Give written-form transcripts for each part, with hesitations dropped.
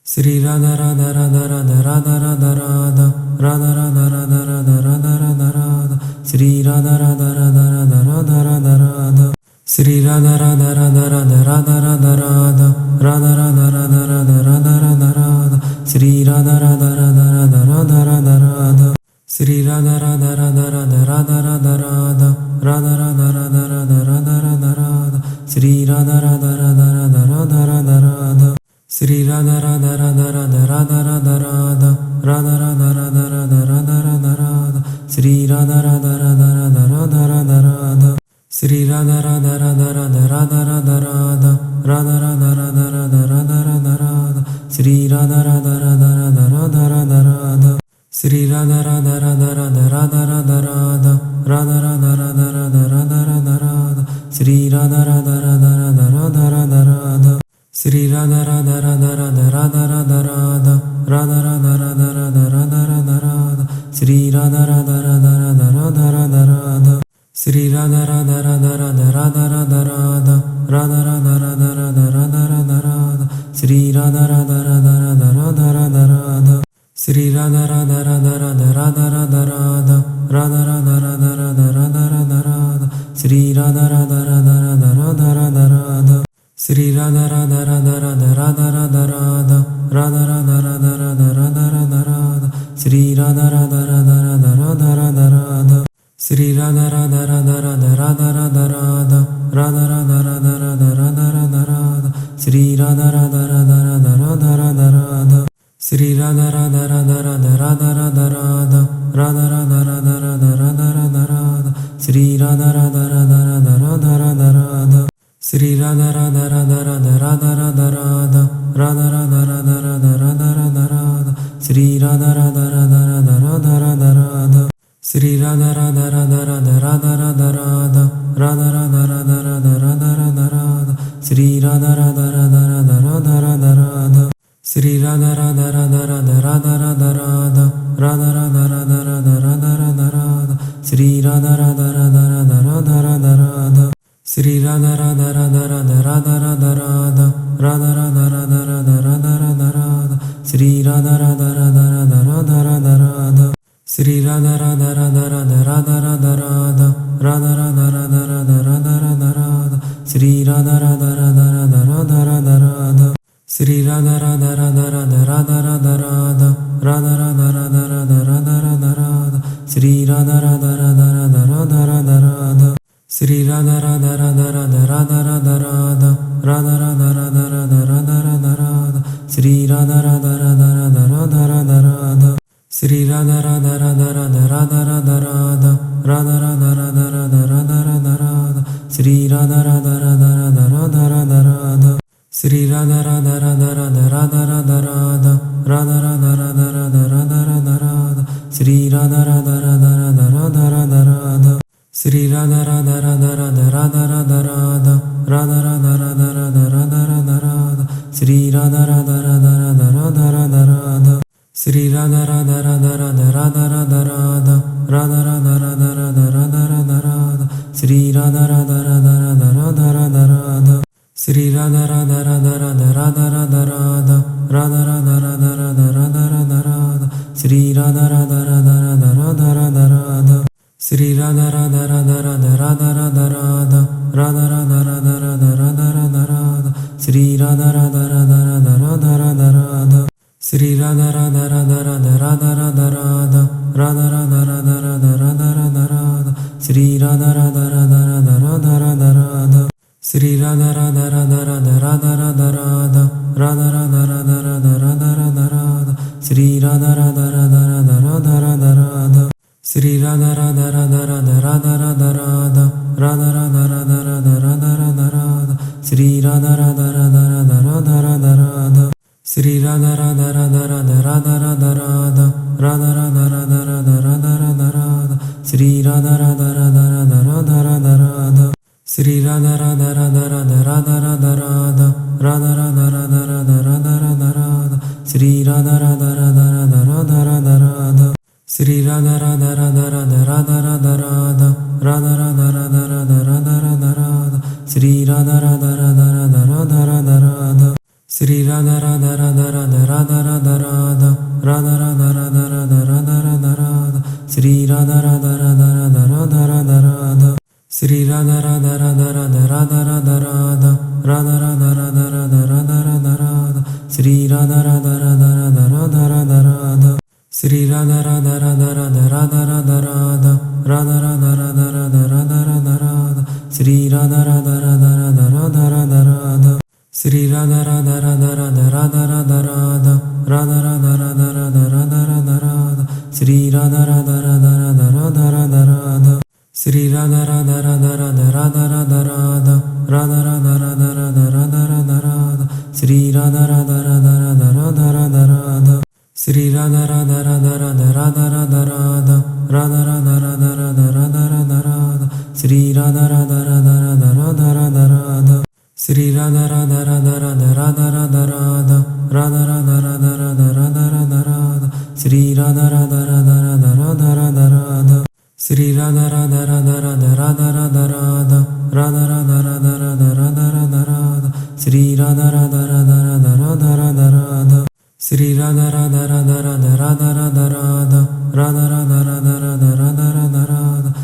Shri Radha Radha Radha Radha Radha Radha Radha Radha Radha Radha Radha Radha Radha Radha Shri Radha Radha Radha Radha Radha Radha Radha Shri Radha Radha Radha Radha Radha Radha Radha Radha Radha Radha Radha Radha Radha Radha Shri Radha Radha Radha Radha Radha Radha Radha Shri Radha Radha Radha Radha Radha Radha Radha Radha Radha Radha Radha Radha Radha Radha Shri Radha Radha Radha Radha Radha Radha Radha Shri Radha Radha Radha Radha Radha Radha Radha Radha Radha Radha Radha Radha Radha Radha Shri Radha Radha Radha Radha Radha Radha Radha Shri Radha Radha Radha Radha Radha Radha Radha Radha Radha Radha Radha Radha Radha Radha Shri Radha Radha Radha Radha Radha Radha Radha Shri Radha Radha Radha Radha Radha Radha Radha Radha Radha Radha Radha Radha Radha Radha Shri Radha Radha Radha Radha Radha Radha Radha Shri Radha Radha Radha Radha Radha Radha Radha Radha Radha Radha Radha Radha Radha Radha Shri Radha Radha Radha Radha Radha Radha Radha Shri Radha Radha Radha Radha Radha Radha Radha Radha Radha Radha Radha Radha Radha Radha Shri Radha Radha Radha Radha Radha Radha Radha Shri Radha Radha Radha Radha Radha Radha Radha Radha Radha Radha Radha Radha Radha Radha Shri Radha Radha Radha Radha Radha Radha Radha Shri Radha Radha Radha Radha Radha Radha Radha Radha Radha Radha Radha Radha Radha Radha Shri Radha Radha Radha Radha Radha Radha Radha Shri Radha Radha Radha Radha Radha Radha Radha Radha Radha Radha Radha Radha Radha Radha Shri Radha Radha Radha Radha Radha Radha Radha Shri Radha Radha Radha Radha Radha Radha Radha Radha Radha Radha Radha Radha Radha Radha Shri Radha Radha Radha Radha Radha Radha Radha Shri Radha Radha Radha Radha Radha Radha Radha Radha Radha Radha Radha Radha Radha Radha Shri Radha Radha Radha Radha Radha Radha Radha Shri Radha Radha Radha Radha Radha Radha Radha Radha Radha Radha Radha Radha Radha Radha Shri Radha Radha Radha Radha Radha Radha Radha Shri Radha Radha Radha Radha Radha Radha Radha Radha Radha Radha Radha Radha Radha Radha Shri Radha Radha Radha Radha Radha Radha Radha Shri Radha Radha Radha Radha Radha Radha Radha Radha Radha Radha Radha Radha Radha Radha Shri Radha Radha Radha Radha Radha Radha Radha Shri Radha Radha Radha Radha Radha Radha Radha Radha Radha Radha Radha Radha Radha Radha Shri Radha Radha Radha Radha Radha Radha Radha Shri Radha Radha Radha Radha Radha Radha Radha Radha Radha Radha Radha Radha Radha Radha Shri Radha Radha Radha Radha Radha Radha Radha Shri Radha Radha Radha Radha Radha Radha Radha Radha Radha Radha Radha Radha Radha Radha Shri Radha Radha Radha Radha Radha Radha Radha Shri Radha Radha Radha Radha Radha Radha Radha Radha Radha Radha Radha Radha Radha Radha Shri Radha Radha Radha Radha Radha Radha Radha Shri Radha Radha Radha Radha Radha Radha Radha Radha Radha Radha Radha Radha Radha Radha Shri Radha Radha Radha Radha Radha Radha Radha Shri Radha Radha Radha Radha Radha Radha Radha Radha Radha Radha Radha Radha Radha Radha Shri Radha Radha Radha Radha Radha Radha Radha Shri Radha Radha Radha Radha Radha Radha Radha Radha Radha Radha Radha Radha Radha Radha Shri Radha Radha Radha Radha Radha Radha Radha Shri Radha Radha Radha Radha Radha Radha Radha Radha Radha Radha Radha Radha Radha Radha Shri Radha Radha Radha Radha Radha Radha Radha Shri Radha Radha Radha Radha Radha Radha Radha Radha Radha Radha Radha Radha Radha Radha Shri Radha Radha Radha Radha Radha Radha Radha Shri Radha Radha Radha Radha Radha Radha Radha Radha Radha Radha Radha Radha Radha Radha Shri Radha Radha Radha Radha Radha Radha Radha Shri Radha Radha Radha Radha Radha Radha Radha Radha Radha Radha Radha Radha Radha Radha Shri Radha Radha Radha Radha Radha Radha Radha Shri Radha Radha Radha Radha Radha Radha Radha Radha Radha Radha Radha Radha Radha Radha Shri Radha Radha Radha Radha Radha Radha Radha Shri Radha Radha Radha Radha Radha Radha Radha Radha Radha Radha Radha Radha Radha Radha Shri Radha Radha Radha Radha Radha Radha Radha Shri Radha Radha Radha Radha Radha Radha Radha Radha Radha Radha Radha Radha Radha Radha Shri Radha Radha Radha Radha Radha Radha Radha Shri Radha Radha Radha Radha Radha Radha Radha Radha Radha Radha Radha Radha Radha Radha Shri Radha Radha Radha Radha Radha Radha Radha Shri Radha Radha Radha Radha Radha Radha Radha Radha Radha Radha Radha Radha Radha Radha Sri Radha Radha Radha Radha Radha Radha Radha Sri Radha Radha Radha Radha Radha Radha Radha Radha Radha Radha Radha Radha Radha Radha Sri Radha Radha Radha Radha Radha Radha Radha Sri Radha Radha Radha Radha Radha Radha Radha Radha Radha Radha Radha Radha Radha Radha Sri Radha Radha Radha Radha Radha Radha Radha Sri Radha Radha Radha Radha Radha Radha Radha Radha Radha Radha Radha Radha Radha Radha Sri Radha Radha Radha Radha Radha Radha Radha Sri Radha Radha Radha Radha Radha Radha Radha Radha Radha Radha Radha Radha Radha Radha Sri Radha Radha Radha Radha Radha Radha Radha Sri Radha Radha Radha Radha Radha Radha Radha Radha Radha Radha Radha Radha Radha Radha Sri Radha Radha Radha Radha Radha Radha Radha Sri Radha Radha Radha Radha Radha Radha Radha Radha Radha Radha Radha Radha Radha Radha Sri Radha Radha Radha Radha Radha Radha Radha Sri Radha Radha Radha Radha Radha Radha Radha Radha Radha Radha Radha Radha Radha Radha Sri Radha Radha Radha Radha Radha Radha Radha Sri Radha Radha Radha Radha Radha Radha Radha Radha Radha Radha Radha Radha Radha Radha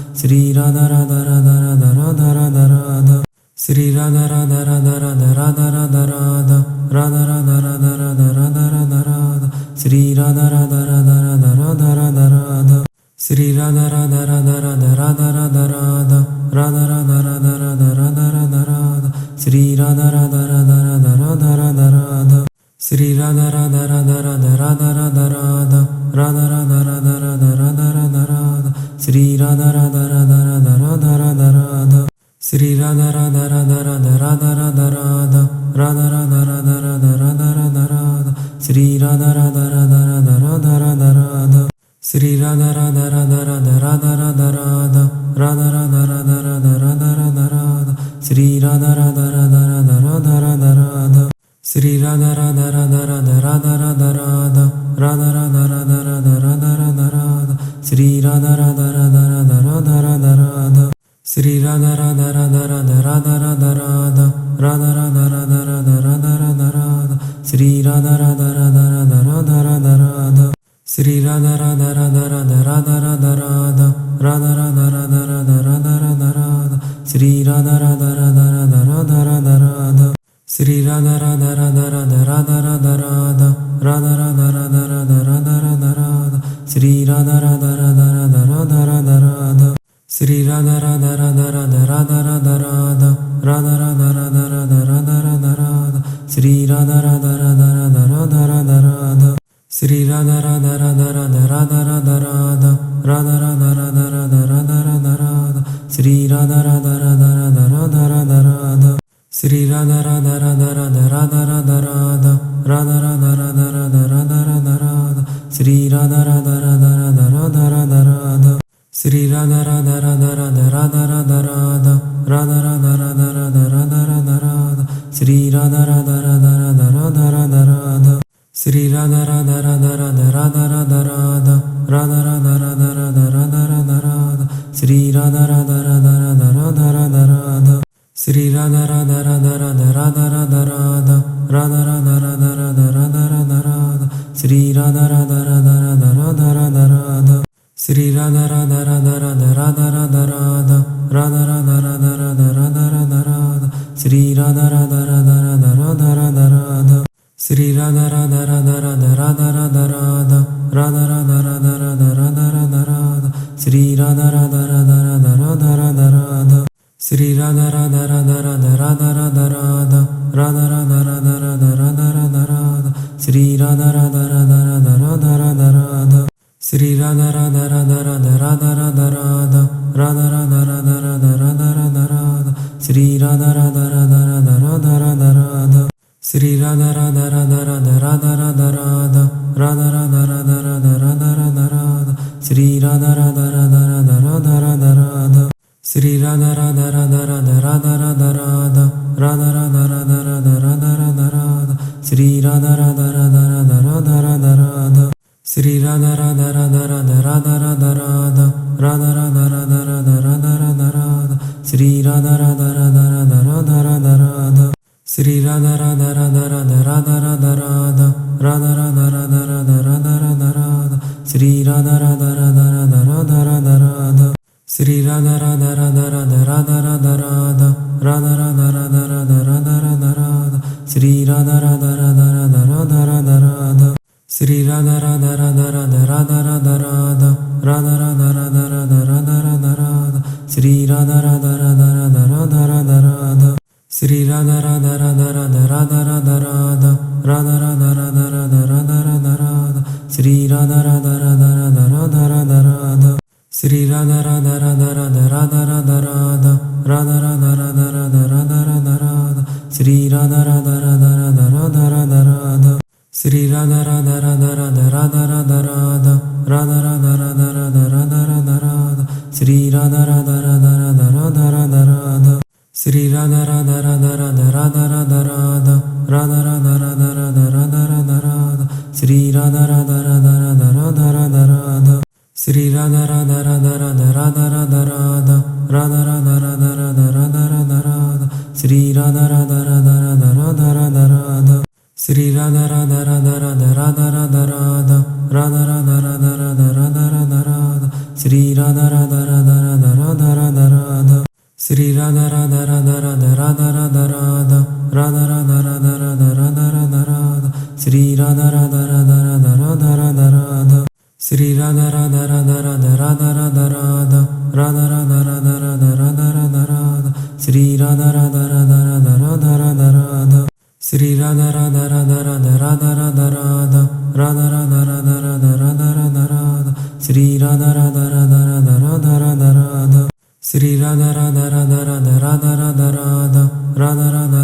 Sri Radha Radha Radha Radha Radha Radha Radha Sri Radha Radha Radha Radha Radha Radha Radha Radha Radha Radha Radha Radha Radha Radha Sri Radha Radha Radha Radha Radha Radha Radha Sri Radha Radha Radha Radha Radha Radha Radha Radha Radha Radha Radha Radha Radha Radha Sri Radha Radha Radha Radha Radha Radha Radha Sri Radha Radha Radha Radha Radha Radha Radha Radha Radha Radha Radha Radha Radha Radha Sri Radha Radha Radha Radha Radha Radha Radha Sri Radha Radha Radha Radha Radha Radha Radha Radha Radha Radha Radha Radha Radha Radha Sri Radha Radha Radha Radha Radha Radha Radha Sri Radha Radha Radha Radha Radha Radha Radha Radha Radha Radha Radha Radha Radha Radha Sri Radha Radha Radha Radha Radha Radha Radha Sri Radha Radha Radha Radha Radha Radha Radha Radha Radha Radha Radha Radha Radha Radha Sri Radha Radha Radha Radha Radha Radha Radha Sri Radha Radha Radha Radha Radha Radha Radha Radha Radha Radha Radha Radha Radha Radha Sri Radha Radha Radha Radha Radha Radha Radha Sri Radha Radha Radha Radha Radha Radha Radha Radha Radha Radha Radha Radha Radha Radha Sri Radha Radha Radha Radha Radha Radha Radha Sri Radha Radha Radha Radha Radha Radha Radha Radha Radha Radha Radha Radha Radha Radha Sri Radha Radha Radha Radha Radha Radha Radha Sri Radha Radha Radha Radha Radha Radha Radha Radha Radha Radha Radha Radha Radha Radha Sri Radha Radha Radha Radha Radha Radha Radha Sri Radha Radha Radha Radha Radha Radha Radha Radha Radha Radha Radha Radha Radha Radha Sri Radha Radha Radha Radha Radha Radha Radha Sri Radha Radha Radha Radha Radha Radha Radha Radha Radha Radha Radha Radha Radha Radha Sri Radha Radha Radha Radha Radha Radha Radha Sri Radha Radha Radha Radha Radha Radha Radha Radha Radha Radha Radha Radha Radha Radha Sri Radha Radha Radha Radha Radha Radha Radha Sri Radha Radha Radha Radha Radha Radha Radha Radha Radha Radha Radha Radha Radha Radha Sri Radha Radha Radha Radha Radha Radha Radha Sri Radha Radha Radha Radha Radha Radha Radha Radha Radha Radha Radha Radha Radha Radha Sri Radha Radha Radha Radha Radha Radha Radha Sri Radha Radha Radha Radha Radha Radha Radha Radha Radha Radha Radha Radha Radha Radha Sri Radha Radha Radha Radha Radha Radha Radha Sri Radha Radha Radha Radha Radha Radha Radha Radha Radha Radha Radha Radha Radha Radha Sri Radha Radha Radha Radha Radha Radha Radha Sri Radha Radha Radha Radha Radha Radha Radha Radha Radha Radha Radha Radha Radha Radha Sri Radha Radha Radha Radha Radha Radha Radha Sri Radha Radha Radha Radha Radha Radha Radha Radha Radha Radha Radha Radha Radha Radha Sri Radha Radha Radha Radha Radha Radha Radha Sri Radha Radha Radha Radha Radha Radha Radha Radha Radha Radha Radha Radha Radha Radha Sri Radha Radha Radha Radha Radha Radha Radha Sri Radha Radha Radha Radha Radha Radha Radha Radha Radha Radha Radha Radha Radha Radha Sri Radha Radha Radha Radha Radha Radha Radha Sri Radha Radha Radha Radha Radha Radha Radha Radha Radha Radha Radha Radha Radha Radha Sri Radha Radha Radha Radha Radha Radha Radha Sri Radha Radha Radha Radha Radha Radha Radha Radha Radha Radha Radha Radha Radha Radha Sri Radha Radha Radha Radha Radha Radha Radha Sri Radha Radha Radha Radha Radha Radha Radha Radha Radha Radha Radha Radha Radha Radha Sri Radha Radha Radha Radha Radha Radha Radha Sri Radha Radha Radha Radha Radha Radha Radha Radha Radha Radha Radha Radha Radha Radha Sri Radha Radha Radha Radha Radha Radha Radha Sri Radha Radha Radha Radha Radha Radha Radha Radha Radha Radha Radha Radha Radha Radha Sri Radha Radha Radha Radha Radha Radha Radha Sri Radha Radha Radha Radha Radha Radha Radha Radha Radha Radha Radha Radha Radha Radha Sri Radha Radha Radha Radha Radha Radha Radha Sri Radha Radha Radha Radha Radha Radha Radha Radha Radha Radha Radha Radha Radha Radha Sri Radha Radha Radha Radha Radha Radha Radha Sri Radha Radha Radha Radha Radha Radha Radha Radha Radha Radha Radha Radha Radha Radha Sri Radha Radha Radha Radha Radha Radha Radha Sri Radha Radha Radha Radha Radha Radha Radha Radha Radha Radha Radha Radha Radha Radha Sri Radha Radha Radha Radha Radha Radha Radha Sri Radha Radha Radha Radha Radha Radha Radha Radha Radha Radha Radha Radha Radha Radha Sri Radha Radha Radha Radha Radha Radha Radha Sri Radha Radha Radha Radha Radha Radha Radha Radha Radha Radha Radha Radha Radha Radha Sri Radha Radha Radha Radha Radha Radha Radha Sri Radha Radha Radha Radha Radha Radha Radha Radha Radha Radha Radha Radha Radha Radha Sri Radha Radha Radha Radha Radha Radha Radha Sri Radha Radha Radha Radha Radha Radha Radha Radha Radha Radha Radha Radha Radha Radha Sri Radha Radha Radha Radha Radha Radha Radha Sri Radha Radha Radha Radha Radha Radha Radha Radha Radha Radha Radha Radha Radha Radha Sri Radha Radha Radha Radha Radha Radha Radha Sri Radha Radha Radha Radha Radha Radha Radha Radha Radha Radha Radha Radha Radha Radha Sri Radha Radha Radha Radha Radha Radha Radha Sri Radha Radha Radha Radha Radha Radha Radha Radha Radha Radha Radha Radha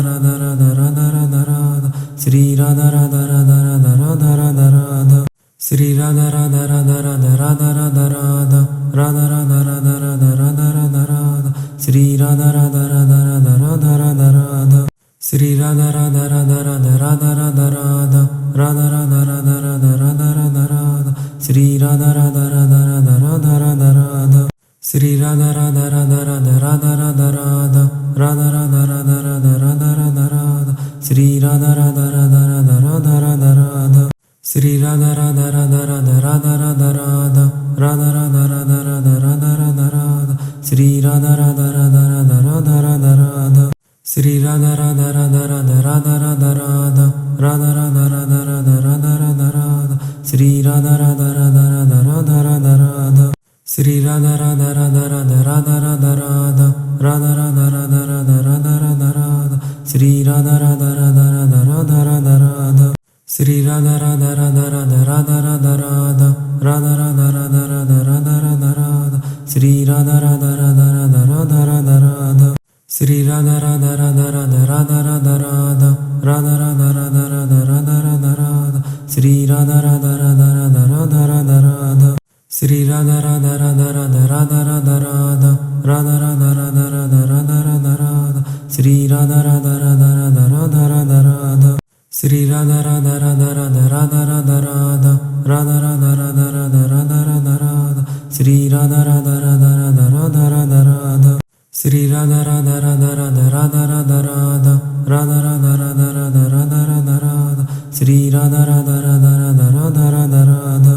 Radha Radha Sri Radha Radha Radha Radha Radha Radha Radha Sri Radha Radha Radha Radha Radha Radha Radha Radha Radha Radha Radha Radha Radha Radha Sri Radha Radha Radha Radha Radha Radha Radha Sri Radha Radha Radha Radha Radha Radha Radha Radha Radha Radha Radha Radha Radha Radha Sri Radha Radha Radha Radha Radha Radha Radha Sri Radha Radha Radha Radha Radha Radha Radha Radha Radha Radha Radha Radha Radha Radha Sri Radha Radha Radha Radha Radha Radha Radha Sri Radha Radha Radha Radha Radha Radha Radha Radha Radha Radha Radha Radha Radha Radha Sri Radha Radha Radha Radha Radha Radha Radha Sri Radha Radha Radha Radha Radha Radha Radha Radha Radha Radha Radha Radha Radha Radha Sri Radha Radha Radha Radha Radha Radha Radha Sri Radha Radha Radha Radha Radha Radha Radha Radha Radha Radha Radha Radha Radha Radha Sri Radha Radha Radha Radha Radha Radha Radha Sri Radha Radha Radha Radha Radha Radha Radha Radha Radha Radha Radha Radha Radha Radha Sri Radha Radha Radha Radha Radha Radha Radha Sri Radha Radha Radha Radha Radha Radha Radha Radha Radha Radha Radha Radha Radha Radha Sri Radha Radha Radha Radha Radha Radha Radha Sri Radha Radha Radha Radha Radha Radha Radha Radha Radha Radha Radha Radha Radha Radha Sri Radha Radha Radha Radha Radha Radha Radha Sri Radha Radha Radha Radha Radha Radha Radha Radha Radha Radha Radha Radha Radha Radha Sri Radha Radha Radha Radha Radha Radha Radha Sri Radha Radha Radha Radha Radha Radha Radha Radha Radha Radha Radha Radha Radha Radha Sri Radha Radha Radha Radha Radha Radha Radha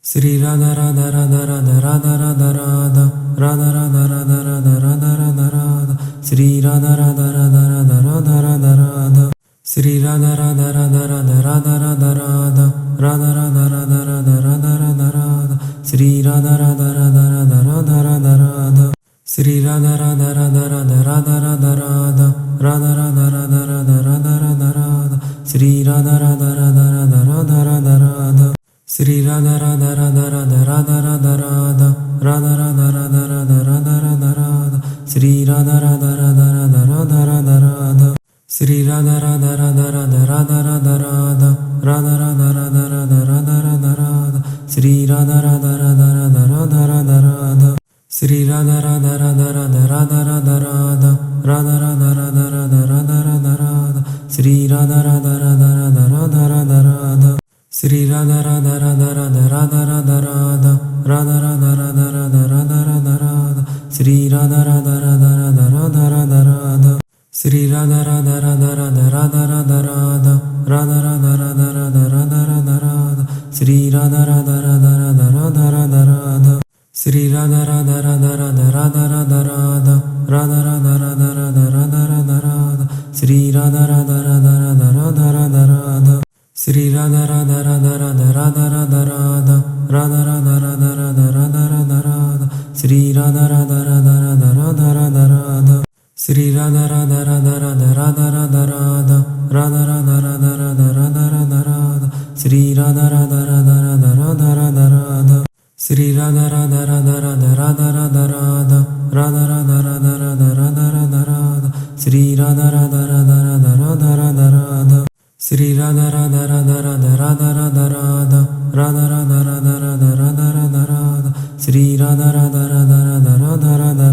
Sri Radha Radha Radha Radha Radha Radha Radha Radha Radha Radha Radha Radha Radha Radha Sri Radha Radha Radha Radha Radha Radha Radha Sri Radha Radha Radha Radha Radha Radha Radha Radha Radha Radha Radha Radha Radha Radha Sri Radha Radha Radha Radha Radha Radha Radha Sri Radha Radha Radha Radha Radha Radha Radha Radha Radha Radha Radha Radha Radha Radha Sri Radha Radha Radha Radha Radha Radha Radha Sri Radha Radha Radha Radha Radha Radha Radha Radha Radha Radha Radha Radha Radha Radha Sri Radha Radha Radha Radha Radha Radha Radha Sri Radha Radha Radha Radha Radha Radha Radha Radha Radha Radha Radha Radha Radha Radha Sri Radha Radha Radha Radha Radha Radha Radha Sri Radha Radha Radha Radha Radha Radha Radha Radha Radha Radha Radha Radha Radha Radha Sri Radha Radha Radha Radha Radha Radha Radha Sri Radha Radha Radha Radha Radha Radha Radha Radha Radha Radha Radha Radha Radha Radha Sri Radha Radha Radha Radha Radha Radha Radha Sri Radha Radha Radha Radha Radha Radha Radha Radha Radha Radha Radha Radha Radha Radha Sri Radha Radha Radha Radha Radha Radha Radha Sri Radha Radha Radha Radha Radha Radha Radha Radha Radha Radha Radha Radha Radha Radha Sri Radha Radha Radha Radha Radha Radha Radha Sri Radha Radha Radha Radha Radha Radha Radha Radha Radha Radha Radha Radha Radha Radha Sri Radha Radha Radha Radha Radha Radha Radha Sri Radha Radha Radha Radha Radha Radha Radha Radha Radha Radha Radha Radha Radha Radha Sri Radha Radha Radha Radha Radha Radha Radha Sri Radha Radha Radha Radha Radha Radha Radha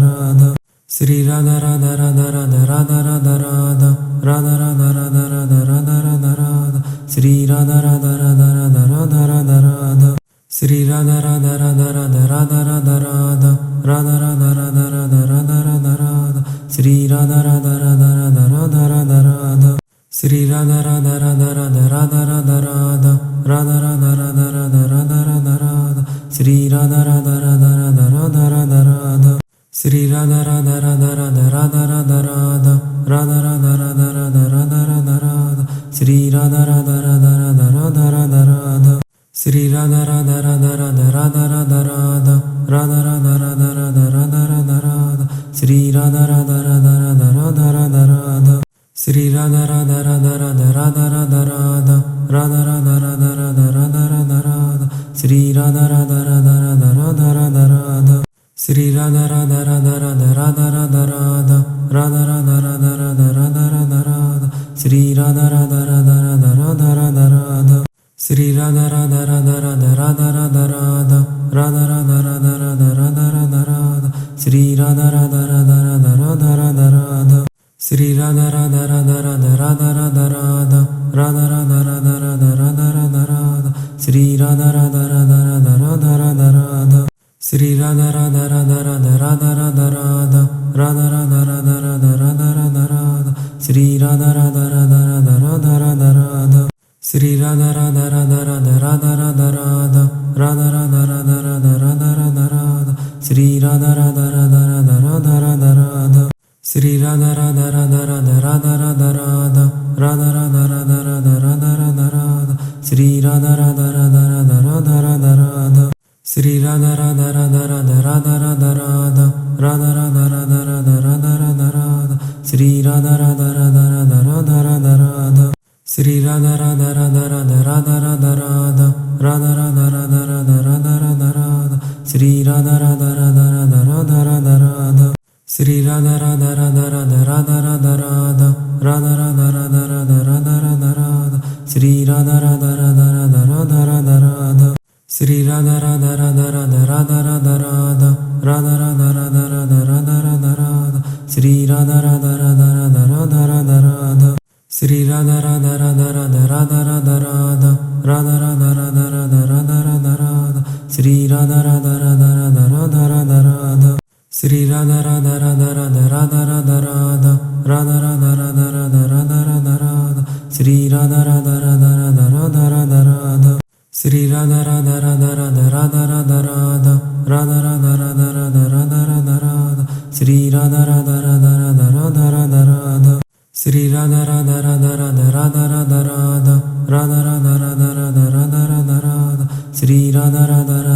Radha Radha Radha Radha Radha Radha Radha Sri Radha Radha Radha Radha Radha Radha Radha Sri Radha Radha Radha Radha Radha Radha Radha Radha Radha Radha Radha Radha Radha Radha Sri Radha Radha Radha Radha Radha Radha Radha Sri Radha Radha Radha Radha Radha Radha Radha Radha Radha Radha Radha Radha Radha Radha Sri Radha Radha Radha Radha Radha Radha Radha Sri Radha Radha Radha Radha Radha Radha Radha Radha Radha Radha Radha Radha Radha Radha Sri Radha Radha Radha Radha Radha Radha Radha Sri Radha Radha Radha Radha Radha Radha Radha Radha Radha Radha Radha Radha Radha Radha Sri Radha Radha Radha Radha Radha Radha Radha Sri Radha Radha Radha Radha Radha Radha Radha Radha Radha Radha Radha Radha Radha Radha Sri Radha Radha Radha Radha Radha Radha Radha Sri Radha Radha Radha Radha Radha Radha Radha Radha Radha Radha Radha Radha Radha Radha Sri Radha Radha Radha Radha Radha Radha Radha Sri Radha Radha Radha Radha Radha Radha Radha Radha Radha Radha Radha Radha Radha Radha Sri Radha Radha Radha Radha Radha Radha Radha Sri Radha Radha Radha Radha Radha Radha Radha Radha Radha Radha Radha Radha Radha Radha Sri Radha Radha Radha Radha Radha Radha Radha Sri Radha Radha Radha Radha Radha Radha Radha Radha Radha Radha Radha Radha Radha Radha Sri Radha Radha Radha Radha Radha Radha Radha Sri Radha Radha Radha Radha Radha Radha Radha Radha Radha Radha Radha Radha Radha Radha Sri Radha Radha Radha Radha Radha Radha Radha Sri Radha Radha Radha Radha Radha Radha Radha Radha Radha Radha Radha Radha Radha Radha Sri Radha Radha Radha Radha Radha Radha Radha Sri Radha Radha Radha Radha Radha Radha Radha Radha Radha Radha Radha Radha Radha Radha Sri Radha Radha Radha Radha Radha Radha Radha Sri Radha Radha Radha Radha Radha Radha Radha Radha Radha Radha Radha Radha Radha Radha Sri Radha Radha Radha Radha Radha Radha Radha Sri Radha Radha Radha Radha Radha Radha Radha Radha Radha Radha Radha Radha Radha Radha Sri Radha Radha Radha Radha Radha Radha Radha Sri Radha Radha Radha Radha Radha Radha Radha Radha Radha Radha Radha Radha Radha Radha Sri Radha Radha Radha Radha Radha Radha Radha Sri Radha Radha Radha Radha Radha Radha Radha Radha Radha Radha Radha Radha Radha Radha Sri Radha Radha Radha Radha Radha Radha Radha Sri Radha Radha Radha Radha Radha Radha Radha Radha Radha Radha Radha Radha Radha Radha Sri Radha Radha Radha Radha Radha Radha Radha Sri Radha Radha Radha Radha Radha Radha Radha Radha Radha Radha Radha Radha Radha Radha Sri Radha Radha Radha Radha Radha Radha Radha Sri Radha Radha Radha Radha Radha Radha Radha Radha Radha Radha Radha Radha Radha Radha Sri Radha Radha Radha Radha Radha Radha Radha Sri Radha Radha Radha Radha Radha Radha Radha Radha Radha Radha Radha Radha Radha Radha Sri Radha Radha Radha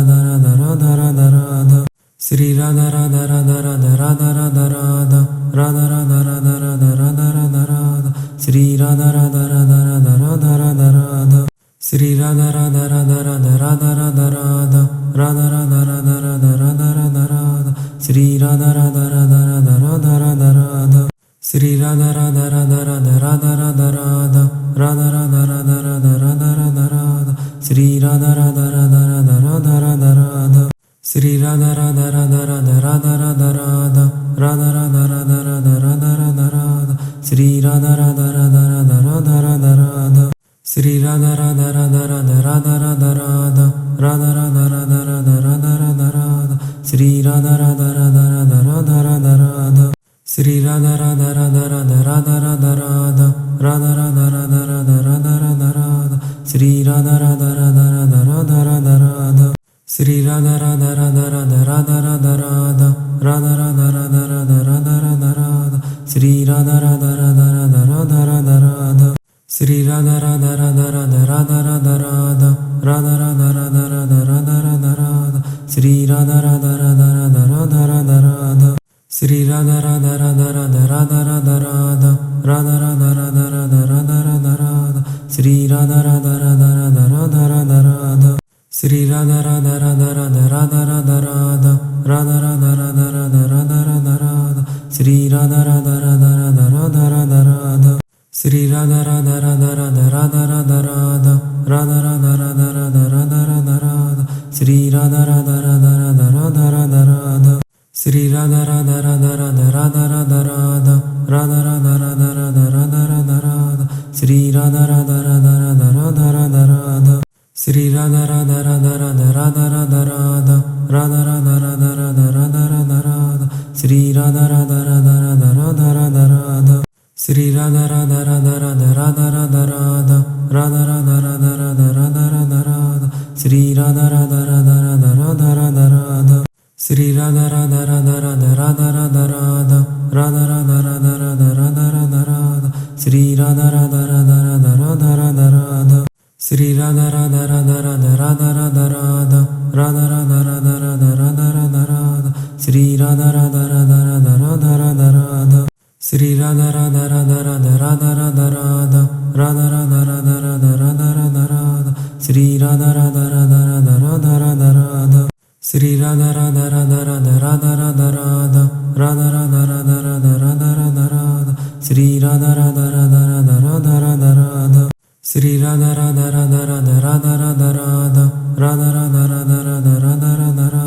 Radha Radha Radha Radha Sri Radha Radha Radha Radha Radha Radha Radha Radha Radha Radha Radha Radha Radha Radha Sri Radha Radha Radha Radha Radha Radha Radha Sri Radha Radha Radha Radha Radha Radha Radha Radha Radha Radha Radha Radha Radha Radha Sri Radha Radha Radha Radha Radha Radha Radha Sri Radha Radha Radha Radha Radha Radha Radha Radha Radha Radha Radha Radha Radha Radha Sri Radha Radha Radha Radha Radha Radha Radha Sri Radha Radha Radha Radha Radha Radha Radha Radha Radha Radha Radha Radha Radha Radha Sri Radha Radha Radha Radha Radha Radha Radha Sri Radha Radha Radha Radha Radha Radha Radha Radha Radha Radha Radha Radha Radha Radha Sri Radha Radha Radha Radha Radha Radha Radha Sri Radha Radha Radha Radha Radha Radha Radha Radha Radha Radha Radha Radha Radha Radha Sri Radha Radha Radha Radha Radha Radha Radha Sri Radha Radha Radha Radha Radha Radha Radha Radha Radha Radha Radha Radha Radha Radha Sri Radha Radha Radha Radha Radha Radha Radha Sri Radha Radha Radha Radha Radha Radha Radha Radha Radha Radha Radha Radha Radha Radha Sri Radha Radha Radha Radha Radha Radha Radha Sri Radha Radha Radha Radha Radha Radha Radha Radha Radha Radha Radha Radha Radha Radha Sri Radha Radha Radha Radha Radha Radha Radha Sri Radha Radha Radha Radha Radha Radha Radha Radha Radha Radha Radha Radha Radha Radha Sri Radha Radha Radha Radha Radha Radha Radha Sri Radha Radha Radha Radha Radha Radha Radha Radha Radha Radha Radha Radha Radha Radha Sri Radha Radha Radha Radha Radha Radha Radha Sri Radha Radha Radha Radha Radha Radha Radha Radha Radha Radha Radha Radha Radha Radha Sri Radha Radha Radha Radha Radha Radha Radha Sri Radha Radha Radha Radha Radha Radha Radha Radha Radha Radha Radha Radha Radha Radha Sri Radha Radha Radha Radha Radha Radha Radha Sri Radha Radha Radha Radha Radha Radha Radha Radha Radha Radha Radha Radha Radha Radha Sri Radha Radha Radha Radha Radha Radha Radha Sri Radha Radha Radha Radha Radha Radha Radha Radha Radha Radha Radha Radha Radha Radha Sri Radha Radha Radha Radha Radha Radha Radha Sri Radha Radha Radha Radha Radha Radha Radha Radha Radha Radha Radha Radha Radha Radha Sri Radha Radha Radha Radha Radha Radha Radha Sri Radha Radha Radha Radha Radha Radha Radha Radha Radha Radha Radha Radha Radha Radha Sri Radha Radha Radha Radha Radha Radha Radha Sri Radha Radha Radha Radha Radha Radha Radha Radha Radha Radha Radha Radha Radha Radha Sri Radha Radha Radha Radha Radha Radha Radha Sri Radha Radha Radha Radha Radha Radha Radha Radha Radha Radha Radha Radha Radha Radha Sri Radha Radha Radha Radha Radha Radha Radha Sri Radha Radha Radha Radha Radha Radha Radha Radha Radha Radha Radha Radha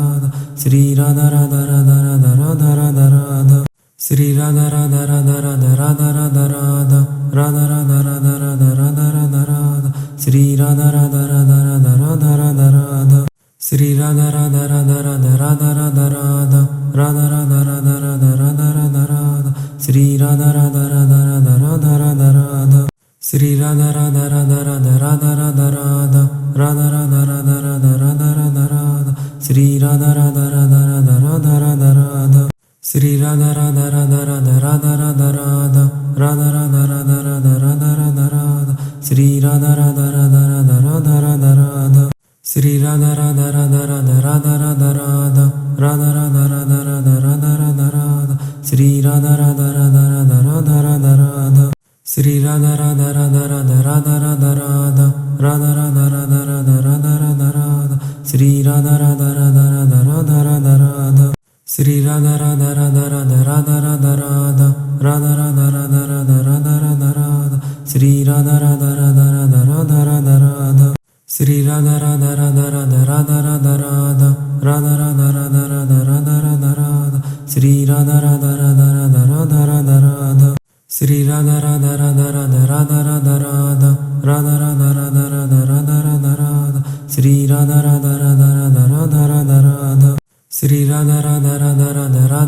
Radha Radha Sri Radha Radha Radha Radha Radha Radha Radha Sri Radha Radha Radha Radha Radha Radha Radha Radha Radha Radha Radha Radha Radha Radha Sri Radha Radha Radha Radha Radha Radha Radha Sri Radha Radha Radha Radha Radha Radha Radha Radha Radha Radha Radha Radha Radha Radha Sri Radha Radha Radha Radha Radha Radha Radha Sri Radha Radha Radha Radha Radha Radha Radha Radha Radha Radha Radha Radha Radha Radha Sri Radha Radha Radha Radha Radha Radha Radha Sri Radha Radha Radha Radha Radha Radha Radha Radha Radha Radha Radha Radha Radha Radha Sri Radha Radha Radha Radha Radha Radha Radha Sri Radha Radha Radha Radha Radha Radha Radha Radha Radha Radha Radha Radha Radha Radha Sri Radha Radha Radha Radha Radha Radha Radha Sri Radha Radha Radha Radha Radha Radha Radha Radha Radha Radha Radha Radha Radha Radha Sri Radha Radha Radha Radha Radha Radha Radha Sri Radha Radha Radha Radha Radha Radha Radha Radha Radha Radha Radha Radha Radha Radha Sri Radha Radha Radha Radha Radha Radha Radha Sri Radha Radha Radha Radha Radha Radha Radha Radha Radha Radha Radha Radha Radha Radha Sri Radha Radha Radha Radha Radha Radha Radha Sri Radha Radha Radha Radha Radha Radha Radha Radha Radha Radha Radha Radha Radha Radha Sri Radha Radha Radha Radha Radha Radha Radha Sri Radha Radha Radha Radha Radha Radha Radha Radha Radha Radha Radha Radha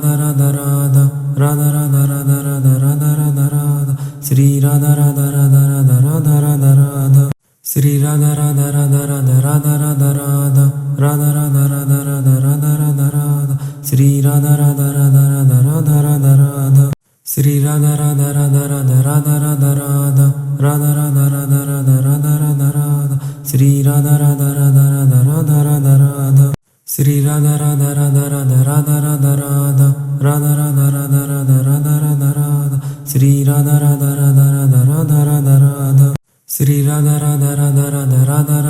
Radha Radha Sri Radha Radha Radha Radha Radha Radha Radha Sri Radha Radha Radha Radha Radha Radha Radha Radha Radha Radha Radha Radha Radha Radha Sri Radha Radha Radha Radha Radha Radha Radha Sri Radha Radha Radha Radha Radha Radha Radha Radha Radha Radha Radha Radha Radha Radha Sri Radha Radha Radha Radha Radha Radha Radha Sri Radha Radha Radha Radha Radha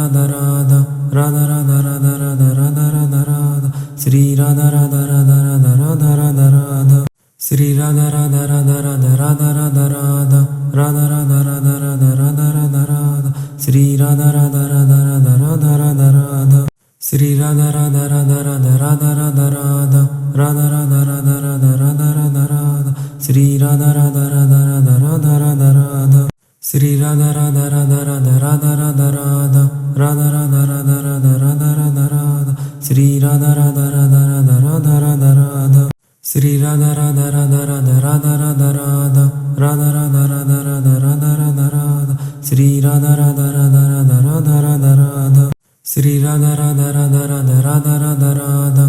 Radha Radha Radha Radha Radha Radha Radha Radha Radha Sri Radha Radha Radha Radha Radha Radha Radha Sri Radha Radha Radha Radha Radha Radha Radha Radha Radha Radha Radha Radha Radha Radha Sri Radha Radha Radha Radha Radha Radha Radha Sri Radha Radha Radha Radha Radha Radha Radha Radha Radha Radha Radha Radha Radha Radha Sri Radha Radha Radha Radha Radha Radha Radha Sri Radha Radha Radha Radha Radha Radha Radha Radha Radha Radha Radha Radha Radha Radha Sri Radha Radha Radha Radha Radha Radha Radha Sri Radha Radha Radha Radha Radha Radha Radha Radha Radha Radha Radha Radha Radha Radha Sri Radha Radha Radha Radha Radha Radha Radha Sri Radha Radha Radha Radha Radha Radha Radha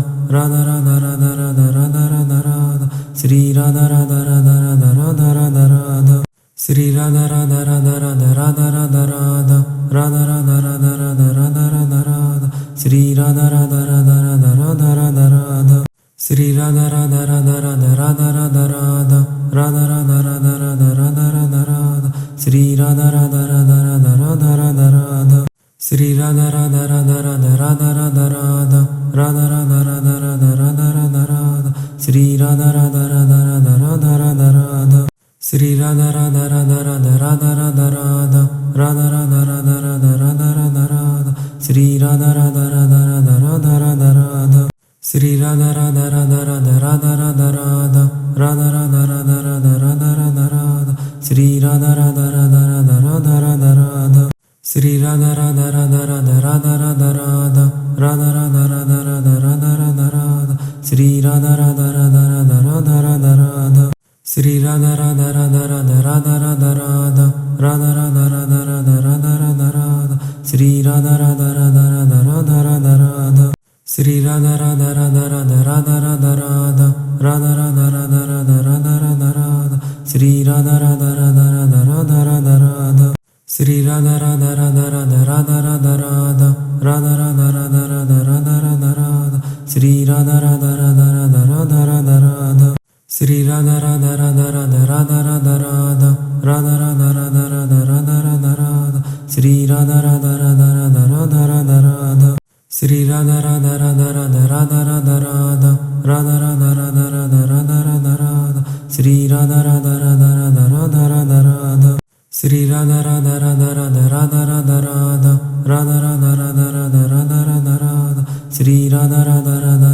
Radha Radha Radha Radha Radha Radha Radha Sri Radha Radha Radha Radha Radha Radha Radha Sri Radha Radha Radha Radha Radha Radha Radha Radha Radha Radha Radha Radha Radha Radha Sri Radha Radha Radha Radha Radha Radha Radha Sri Radha Radha Radha Radha Radha Radha Radha Radha Radha Radha Radha Radha Radha Radha Sri Radha Radha Radha Radha Radha Radha Radha Sri Radha Radha Radha Radha Radha Radha Radha Radha Radha Radha Radha Radha Radha Radha Sri Radha Radha Radha Radha Radha Radha Radha Sri Radha Radha Radha Radha Radha Radha Radha Radha Radha Radha Radha Radha Radha Radha Sri Radha Radha Radha Radha Radha Radha Radha Sri Radha Radha Radha Radha Radha Radha Radha Radha Radha Radha Radha Radha Radha Radha Sri Radha Radha Radha Radha Radha Radha Radha Sri Radha Radha Radha Radha Radha Radha Radha Radha Radha Radha Radha Radha Radha Radha Sri Radha Radha Radha Radha Radha Radha Radha Sri Radha Radha Radha Radha Radha Radha Radha Radha Radha Radha Radha Radha Radha Radha Sri Radha Radha Radha Radha Radha Radha Radha Sri Radha Radha Radha Radha Radha Radha Radha Radha Radha Radha Radha Radha Radha Radha Sri Radha Radha Radha Radha Radha Radha Radha Sri Radha Radha Radha Radha Radha Radha Radha Radha Radha Radha Radha Radha Radha Radha Sri Radha Radha Radha Radha Radha Radha Radha Sri Radha Radha Radha Radha Radha Radha Radha Radha Radha Radha Radha Radha Radha Radha Sri Radha Radha Radha Radha Radha Radha Radha Sri Radha Radha Radha Radha Radha Radha Radha Radha Radha Radha Radha Radha Radha Radha Sri Radha Radha Radha Radha Radha Radha Radha Sri Radha Radha Radha Radha Radha Radha Radha Radha Radha Radha Radha Radha Radha Radha Sri Radha Radha Radha Radha Radha Radha Radha Sri Radha Radha Radha Radha Radha Radha Radha Radha Radha Radha Radha Radha Radha Radha Sri Radha Radha Radha Radha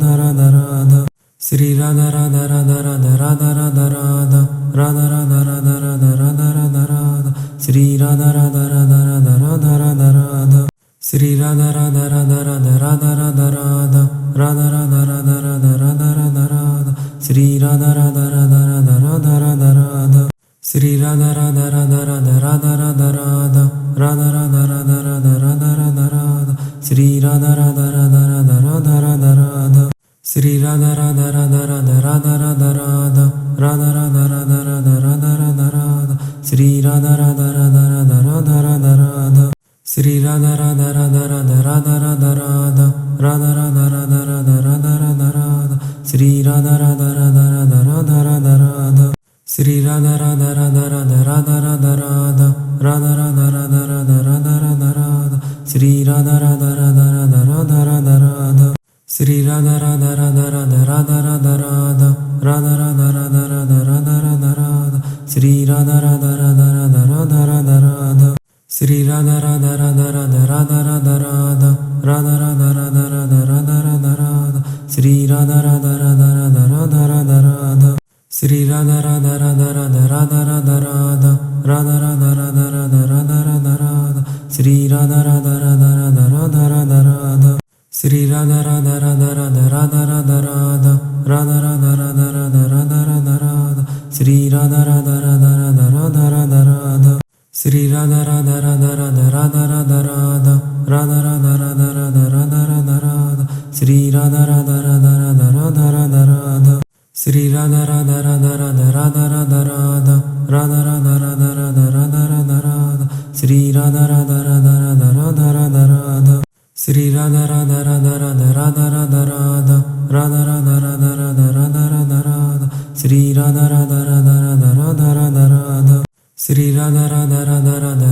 Radha Radha Radha Sri Radha Radha Radha Radha Radha Radha Radha Radha Radha Radha Radha Radha Radha Radha Sri Radha Radha Radha Radha Radha Radha Radha Sri Radha Radha Radha Radha Radha Radha Radha Radha Radha Radha Radha Radha Radha Radha Sri Radha Radha Radha Radha Radha Radha Radha Sri Radha Radha Radha Radha Radha Radha Radha Radha Radha Radha Radha Radha Radha Radha Sri Radha Radha Radha Radha Radha Radha Radha Sri Radha Radha Radha Radha Radha Radha Radha Radha Radha Radha Radha Radha Radha Radha Sri Radha Radha Radha Radha Radha Radha Radha Sri Radha Radha Radha Radha Radha Radha Radha Radha Radha Radha Radha Radha Radha Radha Sri Radha Radha Radha Radha Radha Radha Radha Sri Radha Radha Radha Radha Radha Radha Radha Radha Radha Radha Radha Radha Radha Radha Sri Radha Radha Radha Radha Radha Radha Radha Sri Radha Radha Radha Radha Radha Radha Radha Radha Radha Radha Radha Radha Radha Radha Sri Radha Radha Radha Radha Radha Radha Radha Sri Radha Radha Radha Radha Radha Radha Radha Radha Radha Radha Radha Radha Radha Radha Sri Radha Radha Radha Radha Radha Radha Radha Sri Radha Radha Radha Radha Radha Radha Radha Radha Radha Radha Radha Radha Radha Radha Sri Radha Radha Radha Radha Radha Radha Radha Sri Radha Radha Radha Radha Radha Radha Radha Radha Radha Radha Radha Radha Radha Radha Sri Radha Radha Radha Radha Radha Radha Radha Sri Radha Radha Radha Radha Radha Radha Radha Radha Radha Radha Radha Radha Radha Radha Sri Radha Radha Radha Radha Radha Radha Radha Sri Radha Radha Radha Radha Radha Radha Radha Radha Radha Radha Radha Radha Radha Radha Sri Radha Radha Radha Radha Radha Radha Radha Sri Radha Radha Radha Radha Radha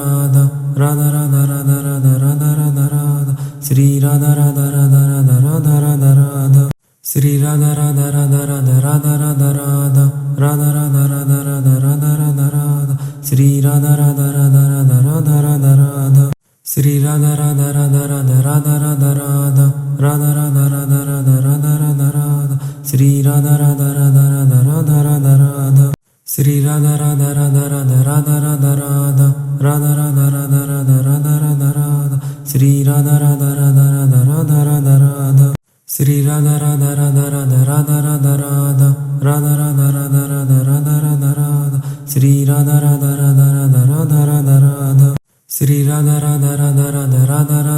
Radha Radha Radha Radha Radha Radha Radha Radha Radha Sri Radha Radha Radha Radha Radha Radha Radha Sri Radha Radha Radha Radha Radha Radha Radha Radha Radha Radha Radha Radha Radha Radha Sri Radha Radha Radha Radha Radha Radha Radha Sri Radha Radha Radha Radha Radha Radha Radha Radha Radha Radha Radha Radha Radha Radha Sri Radha Radha Radha Radha Radha Radha Radha Sri Radha Radha Radha Radha Radha Radha Radha Radha Radha Radha Radha Radha Radha Radha Sri Radha Radha Radha Radha Radha Radha Radha Sri Radha Radha Radha Radha Radha Radha Radha Radha Radha Radha Radha Radha Radha Radha Sri Radha Radha Radha Radha Radha Radha Radha Sri Radha Radha Radha Radha Radha Radha Radha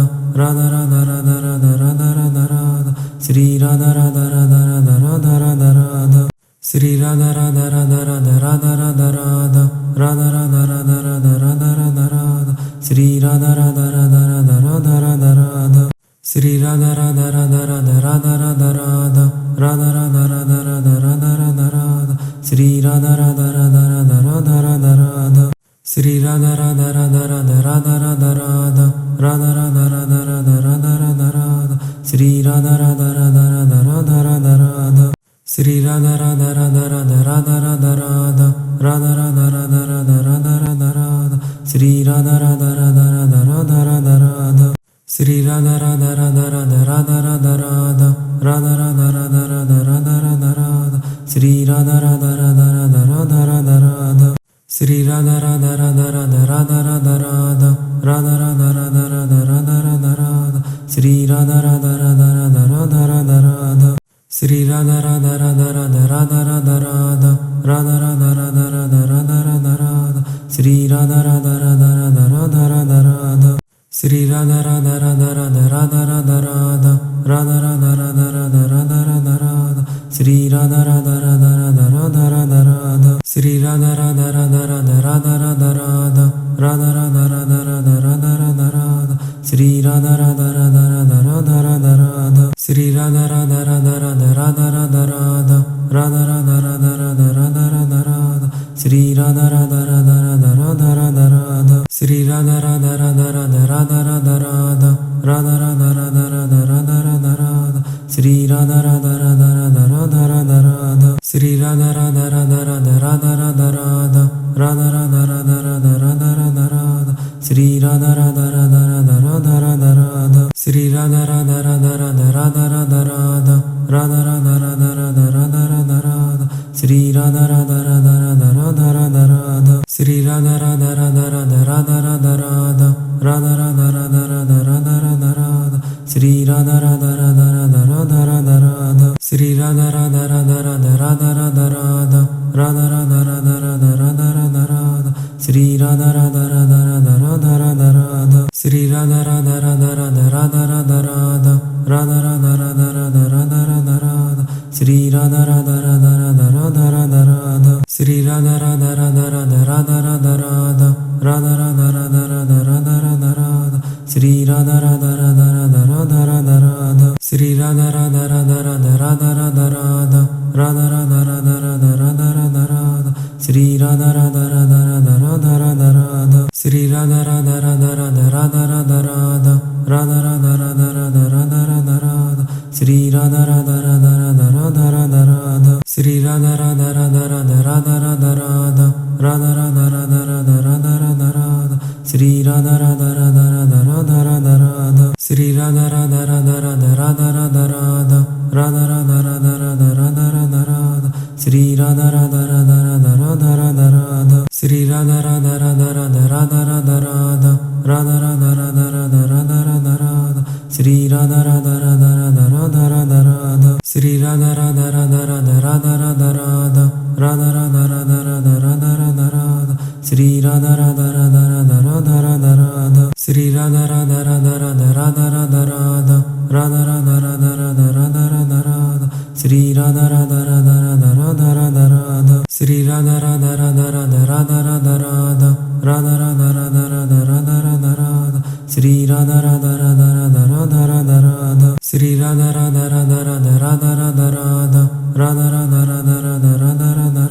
Radha Radha Radha Radha Radha Radha Radha Sri Radha Radha Radha Radha Radha Radha Radha Sri Radha Radha Radha Radha Radha Radha Radha Radha Radha Radha Radha Radha Radha Radha Sri Radha Radha Radha Radha Radha Radha Radha Sri Radha Radha Radha Radha Radha Radha Radha Radha Radha Radha Radha Radha Radha Radha Sri Radha Radha Radha Radha Radha Radha Radha Sri Radha Radha Radha Radha Radha Radha Radha Radha Radha Radha Radha Radha Radha Radha Sri Radha Radha Radha Radha Radha Radha Radha Sri Radha Radha Radha Radha Radha Radha Radha Radha Radha Radha Radha Radha Radha Radha Sri Radha Radha Radha Radha Radha Radha Radha Sri Radha Radha Radha Radha Radha Radha Radha Radha Radha Radha Radha Radha Radha Radha Sri Radha Radha Radha Radha Radha Radha Radha Sri Radha Radha Radha Radha Radha Radha Radha Radha Radha Radha Radha Radha Radha Radha Sri Radha Radha Radha Radha Radha Radha Radha Sri Radha Radha Radha Radha Radha Radha Radha Radha Radha Radha Radha Radha Radha Radha Sri Radha Radha Radha Radha Radha Radha Radha Sri Radha Radha Radha Radha Radha Radha Radha Radha Radha Radha Radha Radha Radha Radha Sri Radha Radha Radha Radha Radha Radha Radha Sri Radha Radha Radha Radha Radha Radha Radha Radha Radha Radha Radha Radha Radha Radha Sri Radha Radha Radha Radha Radha Radha Radha Sri Radha Radha Radha Radha Radha Radha Radha Radha Radha Radha Radha Radha Radha Radha Sri Radha Radha Radha Radha Radha Radha Radha Sri Radha Radha Radha Radha Radha Radha Radha Radha Radha Radha Radha Radha Radha Radha Sri Radha Radha Radha Radha Radha Radha Radha Sri Radha Radha Radha Radha Radha Radha Radha Radha Radha Radha Radha Radha Radha Radha Sri Radha Radha Radha Radha Radha Radha Radha Sri Radha Radha Radha Radha Radha Radha Radha Radha Radha Radha Radha Radha Radha Radha Sri Radha Radha Radha Radha Radha Radha Radha Sri Radha Radha Radha Radha Radha Radha Radha Radha Radha Radha Radha Radha Radha Radha Sri Radha Radha Radha Radha Radha Radha Radha Sri Radha Radha Radha Radha Radha Radha Radha Radha Radha Radha Radha Radha Radha Radha Sri Radha Radha Radha Radha Radha Radha Radha Sri Radha Radha Radha Radha Radha Radha Radha Radha Radha Radha Radha Radha Radha Radha Sri Radha Radha Radha Radha Radha Radha Radha Sri Radha Radha Radha Radha Radha Radha Radha Radha Radha Radha Radha Radha Radha Radha Sri Radha Radha Radha Radha Radha Radha Radha Sri Radha Radha Radha Radha Radha Radha Radha Radha Radha Radha Radha Radha Radha Radha Sri Radha Radha Radha Radha Radha Radha Radha Sri Radha Radha Radha Radha Radha Radha Radha Radha Radha Radha Radha Radha Radha Radha Sri Radha Radha Radha Radha Radha Radha Radha Sri Radha Radha Radha Radha Radha Radha Radha Radha Radha Radha Radha Radha Radha Radha Sri Radha Radha Radha Radha Radha Radha Radha Sri Radha Radha Radha Radha Radha Radha Radha Radha Radha Radha Radha Radha Radha Radha Sri Radha Radha Radha Radha Radha Radha Radha Sri Radha Radha Radha Radha Radha Radha Radha Radha Radha Radha Radha Radha Radha Radha Sri Radha Radha Radha Radha Radha Radha Radha Sri Radha Radha Radha Radha Radha Radha Radha Radha Radha Radha Radha Radha Radha Radha Sri Radha Radha Radha Radha Radha Radha Radha Sri Radha Radha Radha Radha Radha Radha Radha Radha Radha Radha Radha Radha Radha Radha Sri Radha Radha Radha Radha Radha Radha Radha Sri Radha Radha Radha Radha Radha Radha Radha Radha Radha Radha Radha Radha Radha Radha Sri Radha Radha Radha Radha Radha Radha Radha Sri Radha Radha Radha Radha Radha Radha Radha Radha Radha Radha Radha Radha Radha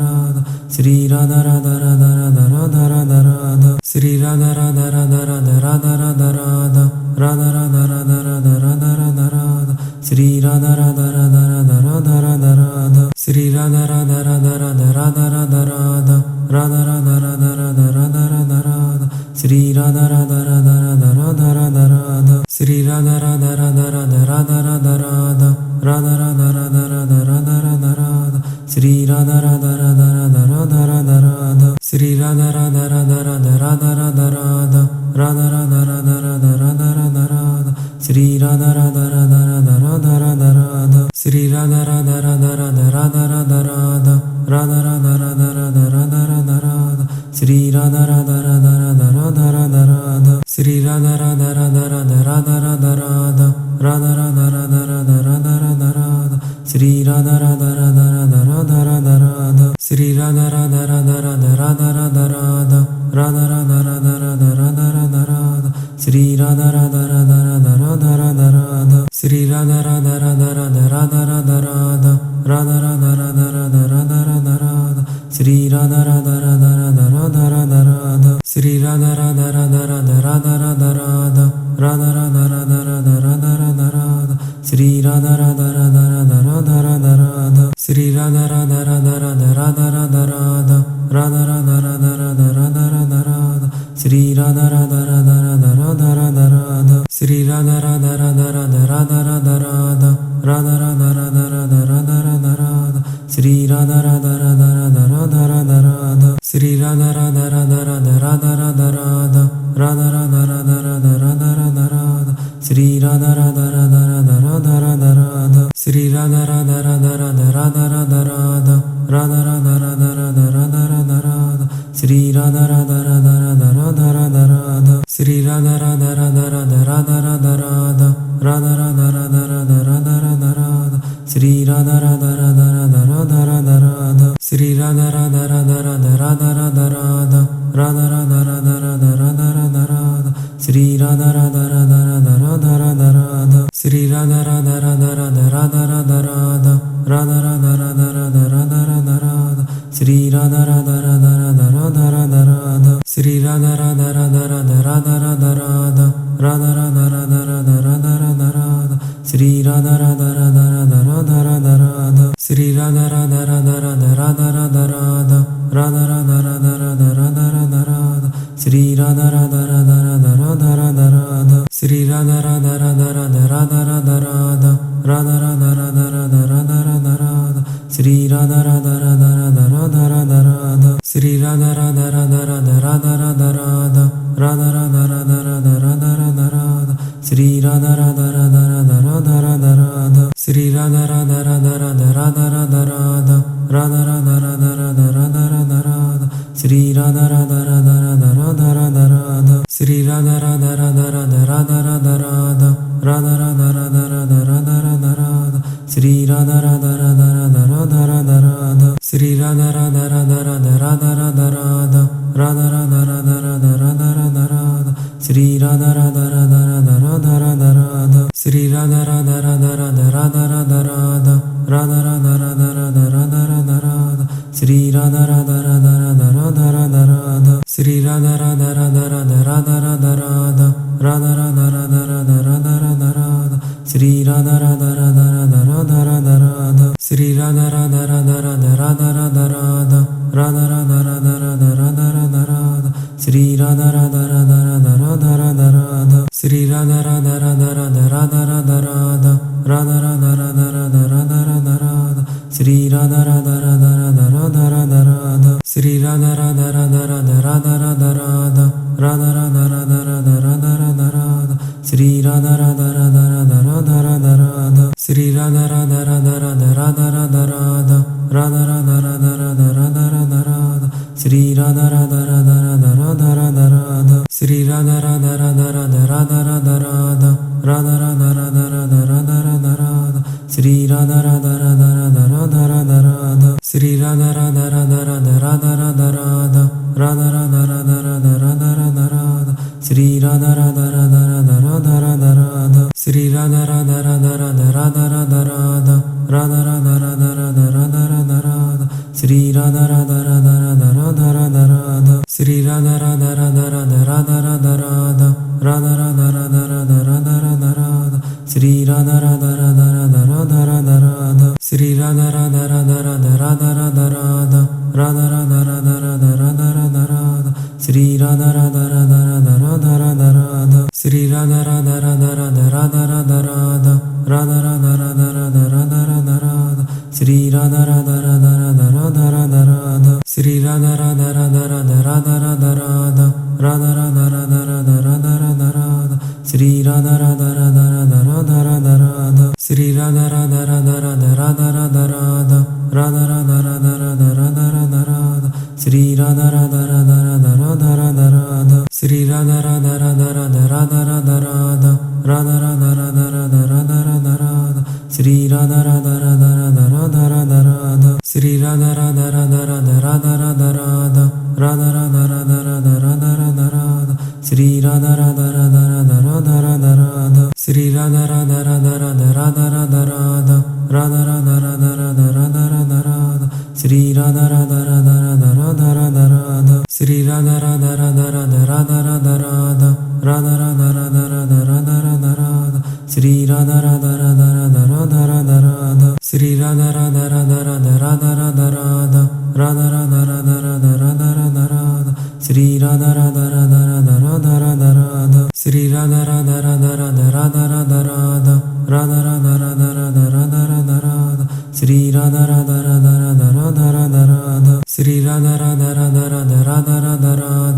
Radha Sri Radha Radha Radha Radha Radha Radha Radha Sri Radha Radha Radha Radha Radha Radha Radha Radha Radha Radha Radha Radha Radha Radha Sri Radha Radha Radha Radha Radha Radha Radha Sri Radha Radha Radha Radha Radha Radha Radha Radha Radha Radha Radha Radha Radha Radha Sri Radha Radha Radha Radha Radha Radha Radha Sri Radha Radha Radha Radha Radha Radha Radha Radha Radha Radha Radha Radha Radha Radha Sri Radha Radha Radha Radha Radha Radha Radha Radha Radha Radha Radha Radha Radha Radha Radha Radha Radha Sri Radha Radha Radha Radha Radha Radha Radha Sri Radha Radha Radha Radha Radha Radha Radha Radha Radha Radha Radha Radha Radha Radha Sri Radha Radha Radha Radha Radha Radha Radha Sri Radha Radha Radha Radha Radha Radha Radha Radha Radha Radha Radha Radha Radha Radha Sri Radha Radha Radha Radha Radha Radha Radha Sri Radha Radha Radha Radha Radha Radha Radha Radha Radha Radha Radha Radha Radha Radha Sri Radha Radha Radha Radha Radha Radha Radha Sri Radha Radha Radha Radha Radha Radha Radha Radha Radha Radha Radha Radha Radha Radha Sri Radha Radha Radha Radha Radha Radha Radha Sri Radha Radha Radha Radha Radha Radha Radha Radha Radha Radha Radha Radha Radha Radha Sri Radha Radha Radha Radha Radha Radha Radha Sri Radha Radha Radha Radha Radha Radha Radha Radha Radha Radha Radha Radha Radha Radha Sri Radha Radha Radha Radha Radha Radha Radha Sri Radha Radha Radha Radha Radha Radha Radha Radha Radha Radha Radha Radha Radha Radha Sri Radha Radha Radha Radha Radha Radha Radha Sri Radha Radha Radha Radha Radha Radha Radha Radha Radha Radha Radha Radha Radha Radha Sri Radha Radha Radha Radha Radha Radha Radha Sri Radha Radha Radha Radha Radha Radha Radha Radha Radha Radha Radha Radha Radha Radha Sri Radha Radha Radha Radha Radha Radha Radha Sri Radha Radha Radha Radha Radha Radha Radha Radha Radha Radha Radha Radha Radha Radha Sri Radha Radha Radha Radha Radha Radha Radha Sri Radha Radha Radha Radha Radha Radha Radha Radha Radha Radha Radha Radha Radha Radha Sri Radha Radha Radha Radha Radha Radha Radha Sri Radha Radha Radha Radha Radha Radha Radha Radha Radha Radha Radha Radha Radha Radha Sri Radha Radha Radha Radha Radha Radha Radha Sri Radha Radha Radha Radha Radha Radha Radha Radha Radha Radha Radha Radha Radha Radha Sri Radha Radha Radha Radha Radha Radha Radha Sri Radha Radha Radha Radha Radha Radha Radha Radha Radha Radha Radha Radha Radha Radha Sri Radha Radha Radha Radha Radha Radha Radha Sri Radha Radha Radha Radha Radha Radha Radha Radha Radha Radha Radha Radha Radha Radha Sri Radha Radha Radha Radha Radha Radha Radha Sri Radha Radha Radha Radha Radha Radha Radha Radha Radha Radha Radha Radha Radha Radha Sri Radha Radha Radha Radha Radha Radha Radha Sri Radha Radha Radha Radha Radha Radha Radha Radha Radha Radha Radha Radha Radha Radha Sri Radha Radha Radha Radha Radha Radha Radha Sri Radha Radha Radha Radha Radha Radha Radha Radha Radha Radha Radha Radha Radha Radha Sri Radha Radha Radha Radha Radha Radha Radha Sri Radha Radha Radha Radha Radha Radha Radha Radha Radha Radha Radha Radha Radha Radha Sri Radha Radha Radha Radha Radha Radha Radha Sri Radha Radha Radha Radha Radha Radha Radha Radha Radha Radha Radha Radha Radha Radha Sri Radha Radha Radha Radha Radha Radha Radha Sri Radha Radha Radha Radha Radha Radha Radha Radha Radha Radha Radha Radha Radha Radha Sri Radha Radha Radha Radha Radha Radha Radha Sri Radha Radha Radha Radha Radha Radha Radha Radha Radha Radha Radha Radha Radha Radha Sri Radha Radha Radha Radha Radha Radha Radha Sri Radha Radha Radha Radha Radha Radha Radha Radha Radha Radha Radha Radha Radha Radha Sri Radha Radha Radha Radha Radha Radha Radha Sri Radha Radha Radha Radha Radha Radha Radha Radha Radha Radha Radha Radha Radha Radha Sri Radha Radha Radha Radha Radha Radha Radha Sri Radha Radha Radha Radha Radha Radha Radha Radha Radha Radha Radha Radha Radha Radha Sri Radha Radha Radha Radha Radha Radha Radha Sri Radha Radha Radha Radha Radha Radha Radha Radha Radha Radha Radha Radha Radha Radha Sri Radha Radha Radha Radha Radha Radha Radha Sri Radha Radha Radha Radha Radha Radha Radha Radha Radha Radha Radha Radha Radha Radha Sri Radha Radha Radha Radha Radha Radha Radha Sri Radha Radha Radha Radha Radha Radha Radha Radha Radha Radha Radha Radha Radha Radha Sri Radha Radha Radha Radha Radha Radha Radha Sri Radha Radha Radha Radha Radha Radha Radha Radha Radha Radha Radha Radha Radha Radha Sri Radha Radha Radha Radha Radha Radha Radha Sri Radha Radha Radha Radha Radha Radha Radha Radha Radha Radha Radha Radha Radha Radha Sri Radha Radha Radha Radha Radha Radha Radha Sri Radha Radha Radha Radha Radha Radha Radha Radha Radha Radha Radha Radha Radha Radha Sri Radha Radha Radha Radha Radha Radha Radha Sri Radha Radha Radha Radha Radha Radha Radha Radha Radha Radha Radha Radha Radha Radha Sri Radha Radha Radha Radha Radha Radha Radha Sri Radha Radha Radha Radha Radha Radha Radha Radha Radha Radha Radha Radha Radha Radha Sri Radha Radha Radha Radha Radha Radha Radha Sri Radha Radha Radha Radha Radha Radha Radha Radha Radha Radha Radha Radha Radha Radha Sri Radha Radha Radha Radha Radha Radha Radha Sri Radha Radha Radha Radha Radha Radha Radha Radha Radha Radha Radha Radha Radha Radha Sri Radha Radha Radha Radha Radha Radha Radha Sri Radha Radha Radha Radha Radha Radha Radha Radha Radha Radha Radha Radha Radha Radha Sri Radha Radha Radha Radha Radha Radha Radha Sri Radha Radha Radha Radha Radha Radha Radha Radha Radha Radha Radha Radha Radha Radha Sri Radha Radha Radha Radha Radha Radha Radha Sri Radha Radha Radha Radha Radha Radha Radha Radha Radha Radha Radha Radha Radha Radha Sri Radha Radha Radha Radha Radha Radha Radha Sri Radha Radha Radha Radha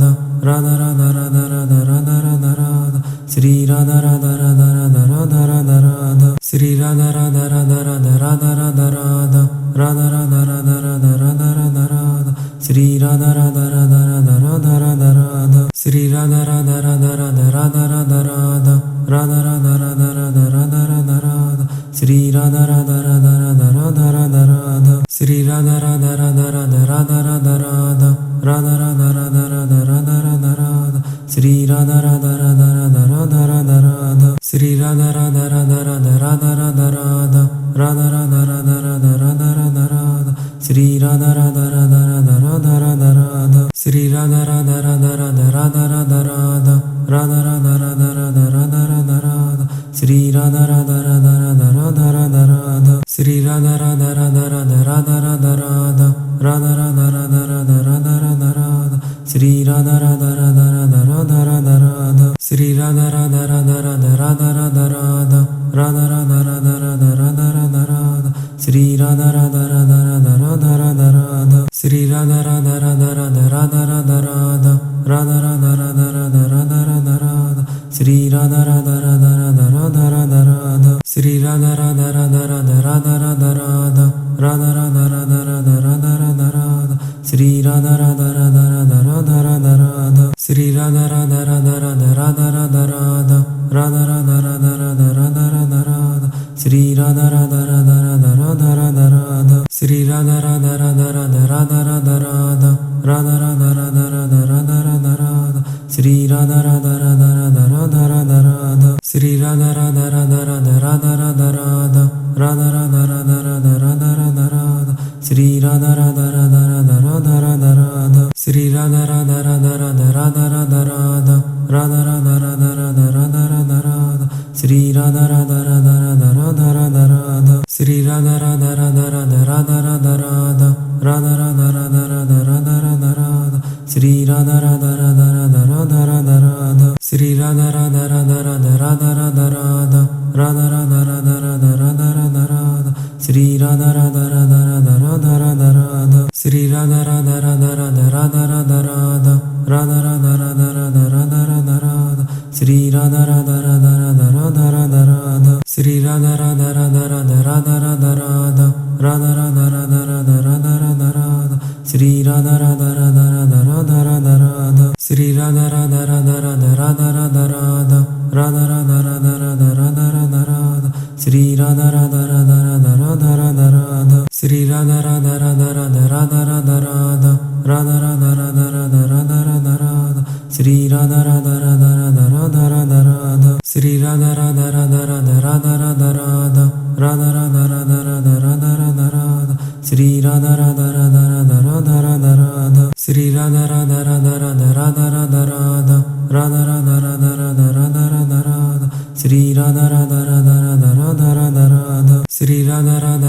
Radha Radha Radha Radha Radha Radha Radha Radha Radha Radha Sri Radha Radha Radha Radha Radha Radha Radha Sri Radha Radha Radha Radha Radha Radha Radha Radha Radha Radha Radha Radha Radha Radha Sri Radha Radha Radha Radha Radha Radha Radha Sri Radha Radha Radha Radha Radha Radha Radha Radha Radha Radha Radha Radha Radha Radha Sri Radha Radha Radha Radha Radha Radha Radha Sri Radha Radha Radha Radha Radha Radha Radha Radha Radha Radha Radha Radha Radha Radha Sri Radha Radha Radha Radha Radha Radha Radha Sri Radha Radha Radha Radha Radha Radha Radha Radha Radha Radha Radha Radha Radha Radha Sri Radha Radha Radha Radha Radha Radha Radha Sri Radha Radha Radha Radha Radha Radha Radha Radha Radha Radha Radha Radha Radha Radha Sri Radha Radha Radha Radha Radha Radha Radha Sri Radha Radha Radha Radha Radha Radha Radha Radha Radha Radha Radha Radha Radha Radha Sri Radha Radha Radha Radha Radha Radha Radha Sri Radha Radha Radha Radha Radha Radha Radha Radha Radha Radha Radha Radha Radha Radha Sri Radha Radha Radha Radha Radha Radha Radha Sri Radha Radha Radha Radha Radha Radha Radha Radha Radha Radha Radha Radha Radha Radha Sri Radha Radha Radha Radha Radha Radha Radha Sri Radha Radha Radha Radha Radha Radha Radha Radha Radha Radha Radha Radha Radha Radha Sri Radha Radha Radha Radha Radha Radha Radha Sri Radha Radha Radha Radha Radha Radha Radha Radha Radha Radha Radha Radha Radha Radha Sri Radha Radha Radha Radha Radha Radha Radha Sri Radha Radha Radha Radha Radha Radha Radha Radha Radha Radha Radha Radha Radha Radha Sri Radha Radha Radha Radha Radha Radha Radha Sri Radha Radha Radha Radha Radha Radha Radha Radha Radha Radha Radha Radha Radha Radha Sri Radha Radha Radha Radha Radha Radha Radha Sri Radha Radha Radha Radha Radha Radha Radha Radha Radha Radha Radha Radha Radha Radha Sri Radha Radha Radha Radha Radha Radha Radha Sri Radha Radha Radha Radha Radha Radha Radha Radha Radha Radha Radha Radha Radha Radha Sri Radha Radha Radha Radha Radha Radha Radha Sri Radha Radha Radha Radha Radha Radha Radha Radha Radha Radha Radha Radha Radha Radha Sri Radha Radha Radha Radha Radha Radha Radha Sri Radha Radha Radha Radha Radha Radha Radha Radha Radha Radha Radha Radha Radha Radha Sri Radha Radha Radha Radha Radha Radha Radha Sri Radha Radha Radha Radha Radha Radha Radha Radha Radha Radha Radha Radha Radha Radha Sri Radha Radha Radha Radha Radha Radha Radha Sri Radha Radha Radha Radha Radha Radha Radha Radha Radha Radha Radha Radha Radha Radha Sri Radha Radha Radha Radha Radha Radha Radha Sri Radha Radha Radha Radha Radha Radha Radha Radha Radha Radha Radha Radha Radha Radha Sri Radha Radha Radha Radha Radha Radha Radha Sri Radha Radha Radha Radha Radha Radha Radha Radha Radha Radha Radha Radha Radha Radha Sri Radha Radha Radha Radha Radha Radha Radha Sri Radha Radha Radha Radha Radha Radha Radha Radha Radha Radha Radha Radha Radha Radha Sri Radha Radha Radha Radha Radha Radha Radha Sri Radha Radha Radha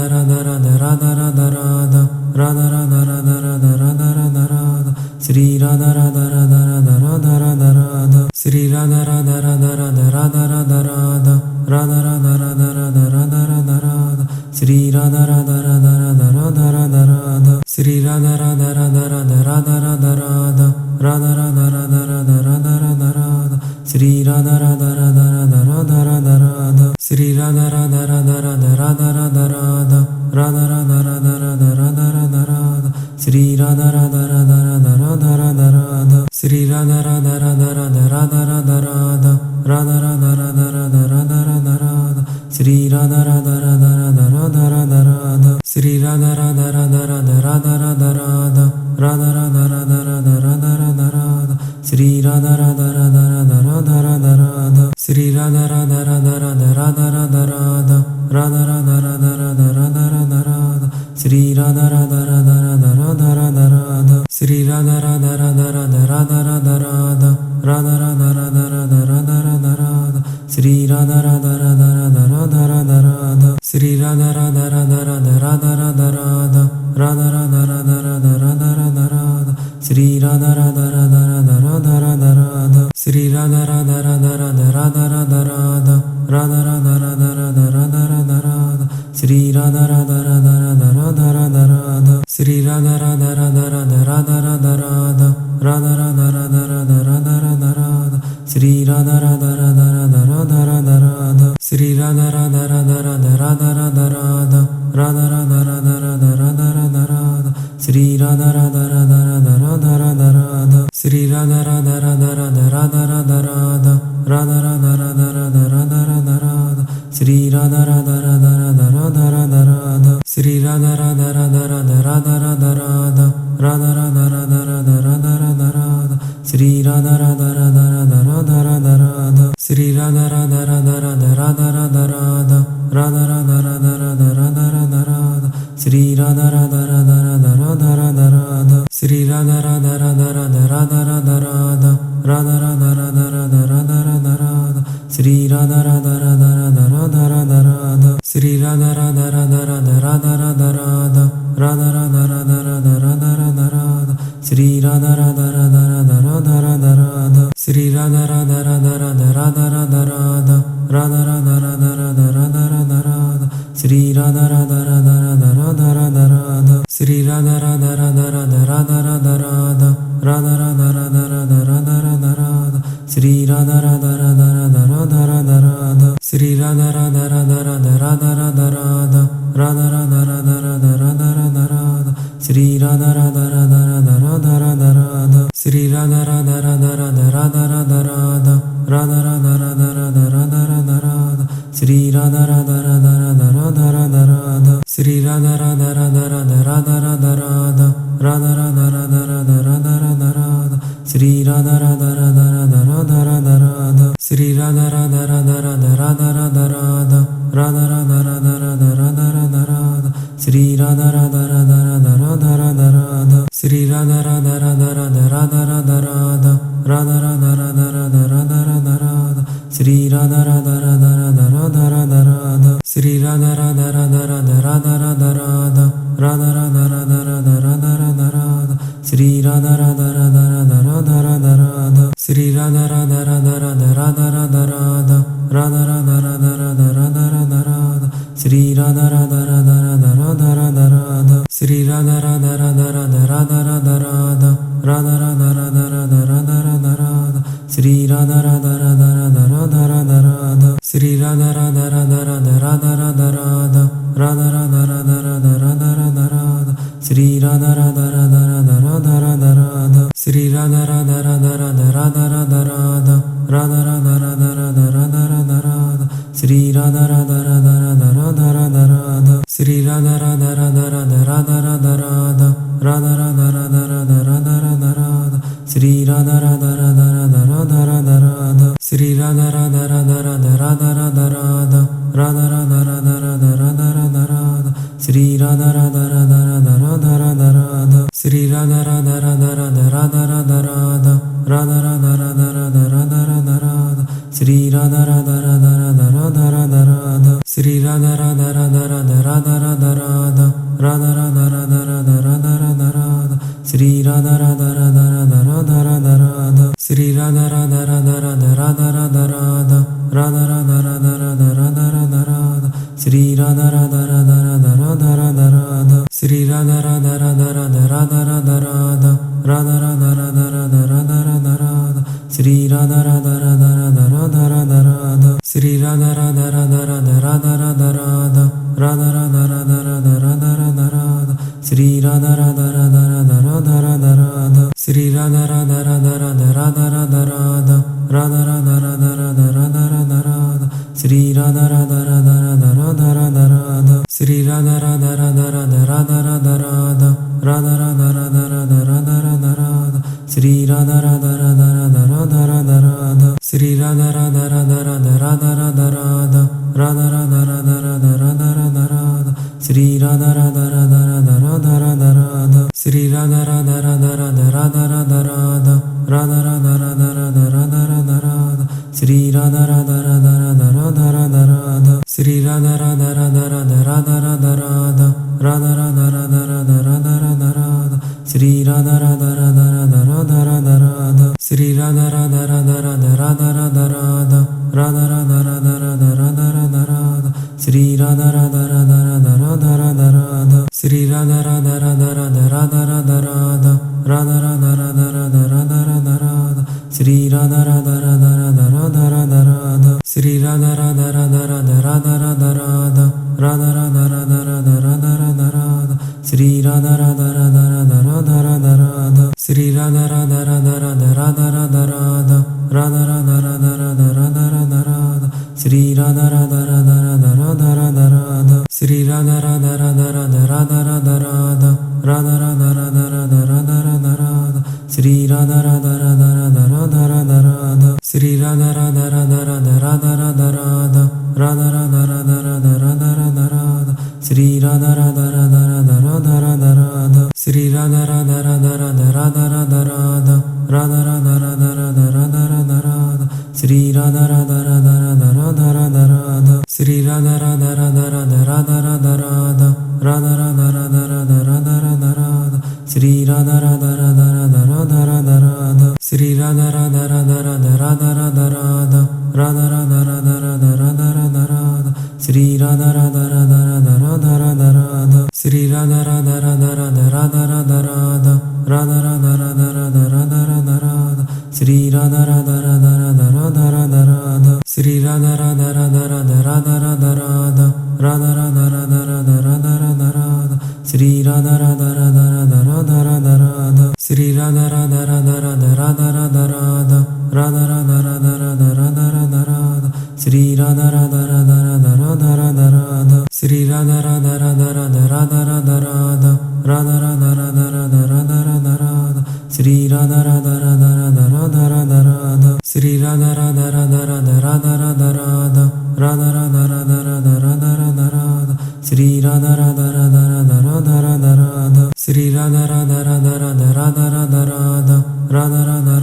Radha Radha Radha Radha Radha Radha Radha Radha Radha Radha Radha Sri Radha Radha Radha Radha Radha Radha Radha Sri Radha Radha Radha Radha Radha Radha Radha Radha Radha Radha Radha Radha Radha Radha Sri Radha Radha Radha Radha Radha Radha Radha Sri Radha Radha Radha Radha Radha Radha Radha Radha Radha Radha Radha Radha Radha Radha Sri Radha Radha Radha Radha Radha Radha Radha Sri Radha Radha Radha Radha Radha Radha Radha Radha Radha Radha Radha Radha Radha Radha Sri Radha Radha Radha Radha Radha Radha Radha Sri Radha Radha Radha Radha Radha Radha Radha Radha Radha Radha Radha Radha Radha Radha Sri Radha Radha Radha Radha Radha Radha Radha Sri Radha Radha Radha Radha Radha Radha Radha Radha Radha Radha Radha Radha Radha Radha Sri Radha Radha Radha Radha Radha Radha Radha Sri Radha Radha Radha Radha Radha Radha Radha Radha Radha Radha Radha Radha Radha Radha Sri Radha Radha Radha Radha Radha Radha Radha Sri Radha Radha Radha Radha Radha Radha Radha Radha Radha Radha Radha Radha Radha Radha Sri Radha Radha Radha Radha Radha Radha Radha Sri Radha Radha Radha Radha Radha Radha Radha Radha Radha Radha Radha Radha Radha Radha Sri Radha Radha Radha Radha Radha Radha Radha Sri Radha Radha Radha Radha Radha Radha Radha Radha Radha Radha Radha Radha Radha Radha Sri Radha Radha Radha Radha Radha Radha Radha Sri Radha Radha Radha Radha Radha Radha Radha Radha Radha Radha Radha Radha Radha Radha Sri Radha Radha Radha Radha Radha Radha Radha Sri Radha Radha Radha Radha Radha Radha Radha Radha Radha Radha Radha Radha Radha Radha Sri Radha Radha Radha Radha Radha Radha Radha Sri Radha Radha Radha Radha Radha Radha Radha Radha Radha Radha Radha Radha Radha Radha Sri Radha Radha Radha Radha Radha Radha Radha Sri Radha Radha Radha Radha Radha Radha Radha Radha Radha Radha Radha Radha Radha Radha Sri Radha Radha Radha Radha Radha Radha Radha Sri Radha Radha Radha Radha Radha Radha Radha Radha Radha Radha Radha Radha Radha Radha Sri Radha Radha Radha Radha Radha Radha Radha Sri Radha Radha Radha Radha Radha Radha Radha Radha Radha Radha Radha Radha Radha Radha Sri Radha Radha Radha Radha Radha Radha Radha Sri Radha Radha Radha Radha Radha Radha Radha Radha Radha Radha Radha Radha Radha Radha Sri Radha Radha Radha Radha Radha Radha Radha Sri Radha Radha Radha Radha Radha Radha Radha Radha Radha Radha Radha Radha Radha Radha Sri Radha Radha Radha Radha Radha Radha Radha Sri Radha Radha Radha Radha Radha Radha Radha Radha Radha Radha Radha Radha Radha Radha Sri Radha Radha Radha Radha Radha Radha Radha Sri Radha Radha Radha Radha Radha Radha Radha Radha Radha Radha Radha Radha Radha Radha Sri Radha Radha Radha Radha Radha Radha Radha Sri Radha Radha Radha Radha Radha Radha Radha Radha Radha Radha Radha Radha Radha Radha Sri Radha Radha Radha Radha Radha Radha Radha Sri Radha Radha Radha Radha Radha Radha Radha Radha Radha Radha Radha Radha Radha Radha Sri Radha Radha Radha Radha Radha Radha Radha Sri Radha Radha Radha Radha Radha Radha Radha Radha Radha Radha Radha Radha Radha Radha Sri Radha Radha Radha Radha Radha Radha Radha Sri Radha Radha Radha Radha Radha Radha Radha Radha Radha Radha Radha Radha Radha Radha Sri Radha Radha Radha Radha Radha Radha Radha Sri Radha Radha Radha Radha Radha Radha Radha Radha Radha Radha Radha Radha Radha Radha Sri Radha Radha Radha Radha Radha Radha Radha Sri Radha Radha Radha Radha Radha Radha Radha Radha Radha Radha Radha Radha Radha Radha Sri Radha Radha Radha Radha Radha Radha Radha Sri Radha Radha Radha Radha Radha Radha Radha Radha Radha Radha Radha Radha Radha Radha Sri Radha Radha Radha Radha Radha Radha Radha Sri Radha Radha Radha Radha Radha Radha Radha Radha Radha Radha Radha Radha Radha Radha Sri Radha Radha Radha Radha Radha Radha Radha Sri Radha Radha Radha Radha Radha Radha Radha Radha Radha Radha Radha Radha Radha Radha Sri Radha Radha Radha Radha Radha Radha Radha Sri Radha Radha Radha Radha Radha Radha Radha Radha Radha Radha Radha Radha Radha Radha Sri Radha Radha Radha Radha Radha Radha Radha Sri Radha Radha Radha Radha Radha Radha Radha Radha Radha Radha Radha Radha Radha Radha Sri Radha Radha Radha Radha Radha Radha Radha Sri Radha Radha Radha Radha Radha Radha Radha Radha Radha Radha Radha Radha Radha Radha Sri Radha Radha Radha Radha Radha Radha Radha Sri Radha Radha Radha Radha Radha Radha Radha Radha Radha Radha Radha Radha Radha Radha Sri Radha Radha Radha Radha Radha Radha Radha Sri Radha Radha Radha Radha Radha Radha Radha Radha Radha Radha Radha Radha Radha Radha Sri Radha Radha Radha Radha Radha Radha Radha Sri Radha Radha Radha Radha Radha Radha Radha Radha Radha Radha Radha Radha Radha Radha Sri Radha Radha Radha Radha Radha Radha Radha Sri Radha Radha Radha Radha Radha Radha Radha Radha Radha Radha Radha Radha Radha Radha Sri Radha Radha Radha Radha Radha Radha Radha Sri Radha Radha Radha Radha Radha Radha Radha Radha Radha Radha Radha Radha Radha Radha Sri Radha Radha Radha Radha Radha Radha Radha Sri Radha Radha Radha Radha Radha Radha Radha Radha Radha Radha Radha Radha Radha Radha Sri Radha Radha Radha Radha Radha Radha Radha Sri Radha Radha Radha Radha Radha Radha Radha Radha Radha Radha Radha Radha Radha Radha Sri Radha Radha Radha Radha Radha Radha Radha Sri Radha Radha Radha Radha Radha Radha Radha Radha Radha Radha Radha Radha Radha Radha Sri Radha Radha Radha Radha Radha Radha Radha Sri Radha Radha Radha Radha Radha Radha Radha Radha Radha Radha Radha Radha Radha Radha Sri Radha Radha Radha Radha Radha Radha Radha Sri Radha Radha Radha Radha Radha Radha Radha Radha Radha Radha Radha Radha Radha Radha Sri Radha Radha Radha Radha Radha Radha Radha Sri Radha Radha Radha Radha Radha Radha Radha Radha Radha Radha Radha Radha Radha Radha Sri Radha Radha Radha Radha Radha Radha Radha Sri Radha Radha Radha Radha Radha Radha Radha Radha Radha Radha Radha Radha Radha Radha Sri Radha Radha Radha Radha Radha Radha Radha Sri Radha Radha Radha Radha Radha Radha Radha Radha Radha Radha Radha Radha Radha Radha Sri Radha Radha Radha Radha Radha Radha Radha Sri Radha Radha Radha Radha Radha Radha Radha Radha Radha Radha Radha Radha Radha Radha Sri Radha Radha Radha Radha Radha Radha Radha Sri Radha Radha Radha Radha Radha Radha Radha Radha Radha Radha Radha Radha Radha Radha Sri Radha Radha Radha Radha Radha Radha Radha Sri Radha Radha Radha Radha Radha Radha Radha Radha Radha Radha Radha Radha Radha Radha Sri Radha Radha Radha Radha Radha Radha Radha Sri Radha Radha Radha Radha Radha Radha Radha Radha Radha Radha Radha Radha Radha Radha Sri Radha Radha Radha Radha Radha Radha Radha Sri Radha Radha Radha Radha Radha Radha Radha Radha Radha Radha Radha Radha Radha Radha Sri Radha Radha Radha Radha Radha Radha Radha Sri Radha Radha Radha Radha Radha Radha Radha Radha Radha Radha Radha Radha Radha Radha Sri Radha Radha Radha Radha Radha Radha Radha Sri Radha Radha Radha Radha Radha Radha Radha Radha Radha Radha Radha Radha Radha Radha Sri Radha Radha Radha Radha Radha Radha Radha Sri Radha Radha Radha Radha Radha Radha Radha Radha Radha Radha Radha Radha Radha Radha Sri Radha Radha Radha Radha Radha Radha Radha Sri Radha Radha Radha Radha Radha Radha Radha Radha Radha Radha Radha Radha Radha Radha Sri Radha Radha Radha Radha Radha Radha Radha Sri Radha Radha Radha Radha Radha Radha Radha Radha Radha Radha Radha Radha Radha Radha Sri Radha Radha Radha Radha Radha Radha Radha Sri Radha Radha Radha Radha Radha Radha Radha Radha Radha Radha Radha Radha Radha Radha Sri Radha Radha Radha Radha Radha Radha Radha Sri Radha Radha Radha Radha Radha Radha Radha Radha Radha Radha Radha Radha Radha Radha Sri Radha Radha Radha Radha Radha Radha Radha Sri Radha Radha Radha Radha Radha Radha Radha Radha Radha Radha Radha Radha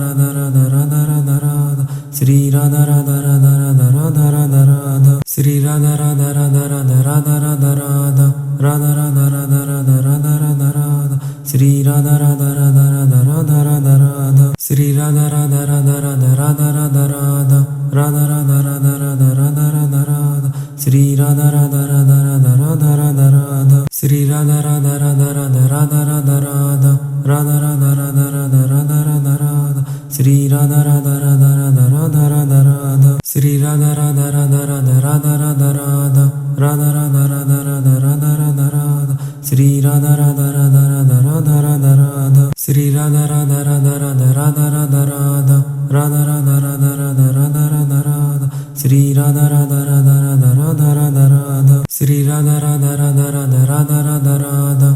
Radha Radha Sri Radha Radha Radha Radha Radha Radha Radha Sri Radha Radha Radha Radha Radha Radha Radha Radha Radha Radha Radha Radha Radha Radha Sri Radha Radha Radha Radha Radha Radha Radha Sri Radha Radha Radha Radha Radha Radha Radha Radha Radha Radha Radha Radha Radha Radha Sri Radha Radha Radha Radha Radha Radha Radha Sri Radha Radha Radha Radha Radha Radha Radha Radha Radha Radha Radha Radha Radha Radha Sri Radha Radha Radha Radha Radha Radha Radha Sri Radha Radha Radha Radha Radha Radha Radha Radha Radha Radha Radha Radha Radha Radha Sri Radha Radha Radha Radha Radha Radha Radha Sri Radha Radha Radha Radha Radha Radha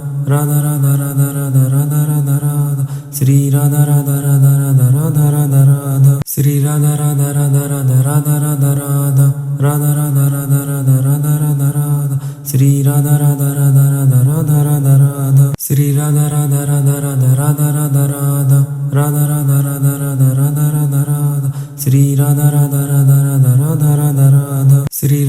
Radha Radha Radha Radha Radha Radha Radha Radha Sri Radha Radha Radha Radha Radha Radha Radha Sri Radha Radha Radha Radha Radha Radha Radha Radha Radha Radha Radha Radha Radha Radha Sri Radha Radha Radha Radha Radha Radha Radha Sri Radha Radha Radha Radha Radha Radha Radha Radha Radha Radha Radha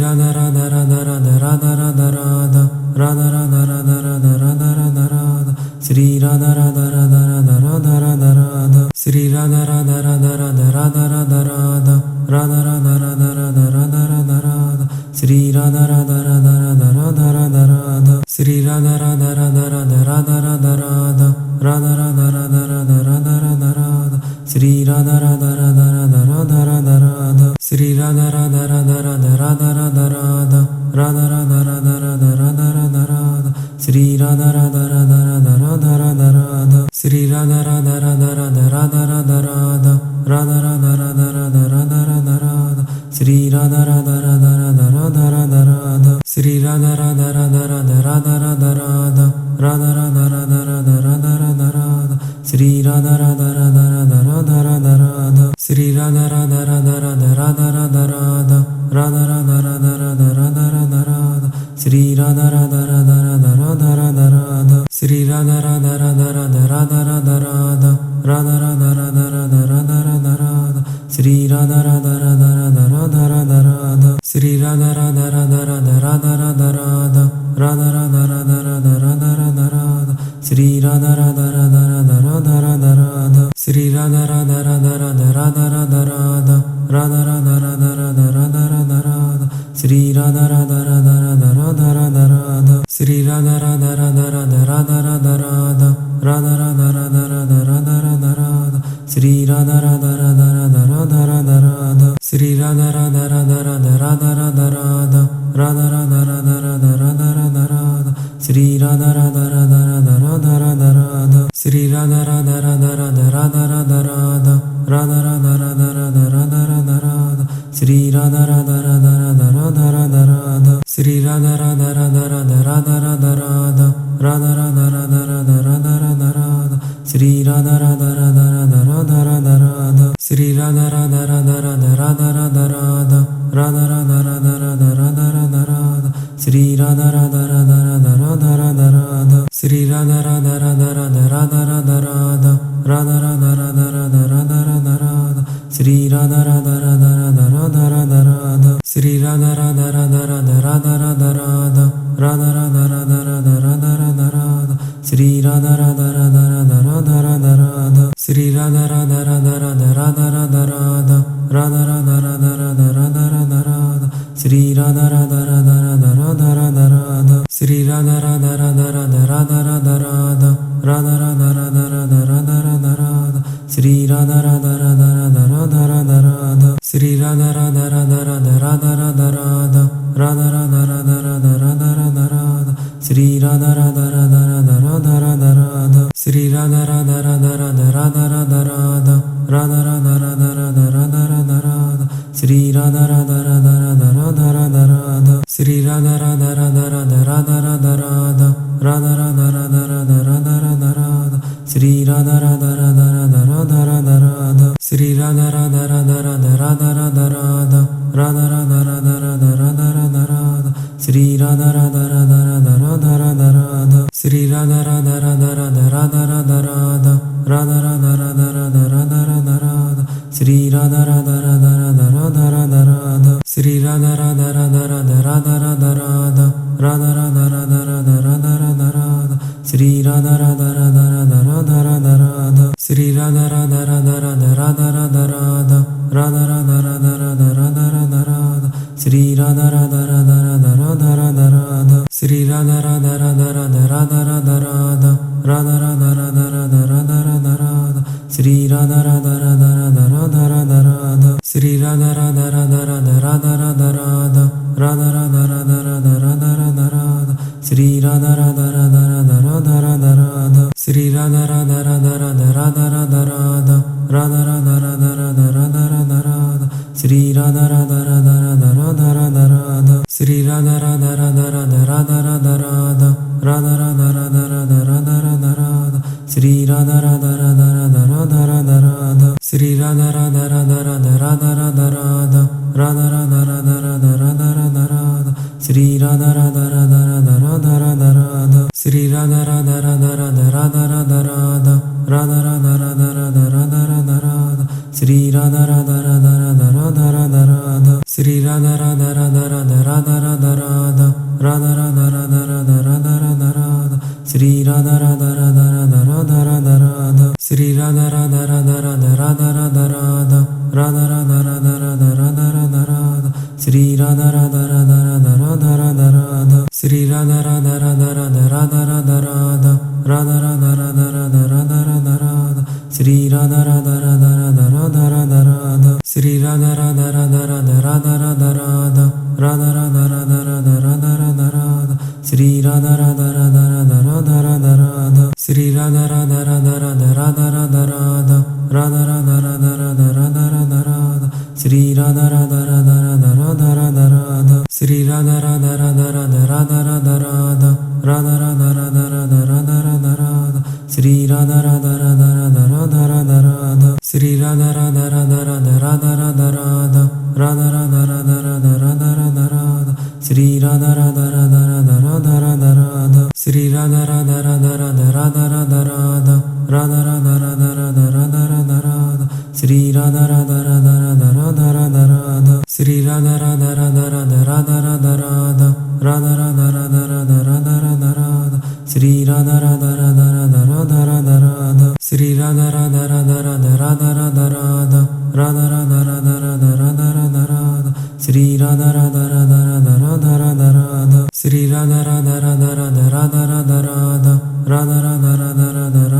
Radha Radha Radha Sri Radha Radha Radha Radha Radha Radha Radha Sri Radha Radha Radha Radha Radha Radha Radha Radha Radha Radha Radha Radha Radha Radha Sri Radha Radha Radha Radha Radha Radha Radha Sri Radha Radha Radha Radha Radha Radha Radha Radha Radha Radha Radha Radha Radha Radha Sri Radha Radha Radha Radha Radha Radha Radha Sri Radha Radha Radha Radha Radha Radha Radha Radha Radha Radha Radha Radha Radha Radha Sri Radha Radha Radha Radha Radha Radha Radha Sri Radha Radha Radha Radha Radha Radha Radha Radha Radha Radha Radha Radha Radha Radha Sri Radha Radha Radha Radha Radha Radha Radha Sri Radha Radha Radha Radha Radha Radha Radha Radha Radha Radha Radha Radha Radha Radha Sri Radha Radha Radha Radha Radha Radha Radha Sri Radha Radha Radha Radha Radha Radha Radha Radha Radha Radha Radha Radha Radha Radha Sri Radha Radha Radha Radha Radha Radha Radha Sri Radha Radha Radha Radha Radha Radha Radha Radha Radha Radha Radha Radha Radha Radha Sri Radha Radha Radha Radha Radha Radha Radha Sri Radha Radha Radha Radha Radha Radha Radha Radha Radha Radha Radha Radha Radha Radha Sri Radha Radha Radha Radha Radha Radha Radha Sri Radha Radha Radha Radha Radha Radha Radha Radha Radha Radha Radha Radha Radha Radha Sri Radha Radha Radha Radha Radha Radha Radha Sri Radha Radha Radha Radha Radha Radha Radha Radha Radha Radha Radha Radha Radha Radha Sri Radha Radha Radha Radha Radha Radha Radha Sri Radha Radha Radha Radha Radha Radha Radha Radha Radha Radha Radha Radha Radha Radha Sri Radha Radha Radha Radha Radha Radha Radha Sri Radha Radha Radha Radha Radha Radha Radha Radha Radha Radha Radha Radha Radha Radha Sri Radha Radha Radha Radha Radha Radha Radha Sri Radha Radha Radha Radha Radha Radha Radha Radha Radha Radha Radha Radha Radha Radha Sri Radha Radha Radha Radha Radha Radha Radha Sri Radha Radha Radha Radha Radha Radha Radha Radha Radha Radha Radha Radha Radha Radha Sri Radha Radha Radha Radha Radha Radha Radha Sri Radha Radha Radha Radha Radha Radha Radha Radha Radha Radha Radha Radha Radha Radha Sri Radha Radha Radha Radha Radha Radha Radha Sri Radha Radha Radha Radha Radha Radha Radha Radha Radha Radha Radha Radha Radha Radha Sri Radha Radha Radha Radha Radha Radha Radha Sri Radha Radha Radha Radha Radha Radha Radha Radha Radha Radha Radha Radha Radha Radha Sri Radha Radha Radha Radha Radha Radha Radha Sri Radha Radha Radha Radha Radha Radha Radha Radha Radha Radha Radha Radha Radha Radha Sri Radha Radha Radha Radha Radha Radha Radha Sri Radha Radha Radha Radha Radha Radha Radha Radha Radha Radha Radha Radha Radha Radha Sri Radha Radha Radha Radha Radha Radha Radha Sri Radha Radha Radha Radha Radha Radha Radha Radha Radha Radha Radha Radha Radha Radha Sri Radha Radha Radha Radha Radha Radha Radha Sri Radha Radha Radha Radha Radha Radha Radha Radha Radha Radha Radha Radha Radha Radha Sri Radha Radha Radha Radha Radha Radha Radha Sri Radha Radha Radha Radha Radha Radha Radha Radha Radha Radha Radha Radha Radha Radha Sri Radha Radha Radha Radha Radha Radha Radha Sri Radha Radha Radha Radha Radha Radha Radha Radha Radha Radha Radha Radha Radha Radha Sri Radha Radha Radha Radha Radha Radha Radha Sri Radha Radha Radha Radha Radha Radha Radha Radha Radha Radha Radha Radha Radha Radha Sri Radha Radha Radha Radha Radha Radha Radha Sri Radha Radha Radha Radha Radha Radha Radha Radha Radha Radha Radha Radha Radha Radha Sri Radha Radha Radha Radha Radha Radha Radha Sri Radha Radha Radha Radha Radha Radha Radha Radha Radha Radha Radha Radha Radha Radha Sri Radha Radha Radha Radha Radha Radha Radha Sri Radha Radha Radha Radha Radha Radha Radha Radha Radha Radha Radha Radha Radha Radha Sri Radha Radha Radha Radha Radha Radha Radha Sri Radha Radha Radha Radha Radha Radha Radha Radha Radha Radha Radha Radha Radha Radha Sri Radha Radha Radha Radha Radha Radha Radha Sri Radha Radha Radha Radha Radha Radha Radha Radha Radha Radha Radha Radha Radha Radha Sri Radha Radha Radha Radha Radha Radha Radha Sri Radha Radha Radha Radha Radha Radha Radha Radha Radha Radha Radha Radha Radha Radha Sri Radha Radha Radha Radha Radha Radha Radha Sri Radha Radha Radha Radha Radha Radha Radha Radha Radha Radha Radha Radha Radha Radha Sri Radha Radha Radha Radha Radha Radha Radha Sri Radha Radha Radha Radha Radha Radha Radha Radha Radha Radha Radha Radha Radha Radha Sri Radha Radha Radha Radha Radha Radha Radha Sri Radha Radha Radha Radha Radha Radha Radha Radha Radha Radha Radha Radha Radha Radha Sri Radha Radha Radha Radha Radha Radha Radha Sri Radha Radha Radha Radha Radha Radha Radha Radha Radha Radha Radha Radha Radha Radha Sri Radha Radha Radha Radha Radha Radha Radha Shri Radha Radha Radha Radha Radha Radha Radha Radha Radha Radha Radha Radha Radha Radha Shri Radha Radha Radha Radha Radha Radha Radha Shri Radha Radha Radha Radha Radha Radha Radha Radha Radha Radha Radha Radha Radha Radha Shri Radha Radha Radha Radha Radha Radha Radha Shri Radha Radha Radha Radha Radha Radha Radha Radha Radha Radha Radha Radha Radha Radha Shri Radha Radha Radha Radha Radha Radha Radha Shri Radha Radha Radha Radha Radha Radha Radha Radha Radha Radha Radha Radha Radha Radha Shri Radha Radha Radha Radha Radha Radha Radha Shri Radha Radha Radha Radha Radha Radha Radha Radha Radha Radha Radha Radha Radha Radha Shri Radha Radha Radha Radha Radha Radha Radha Shri Radha Radha Radha Radha Radha Radha Radha Radha Radha Radha Radha Radha Radha Radha Shri Radha Radha Radha Radha Radha Radha Radha Shri Radha Radha Radha Radha Radha Radha Radha Radha Radha Radha Radha Radha Radha Radha Shri Radha Radha Radha Radha Radha Radha Radha Shri Radha Radha Radha Radha Radha Radha Radha Radha Radha Radha Radha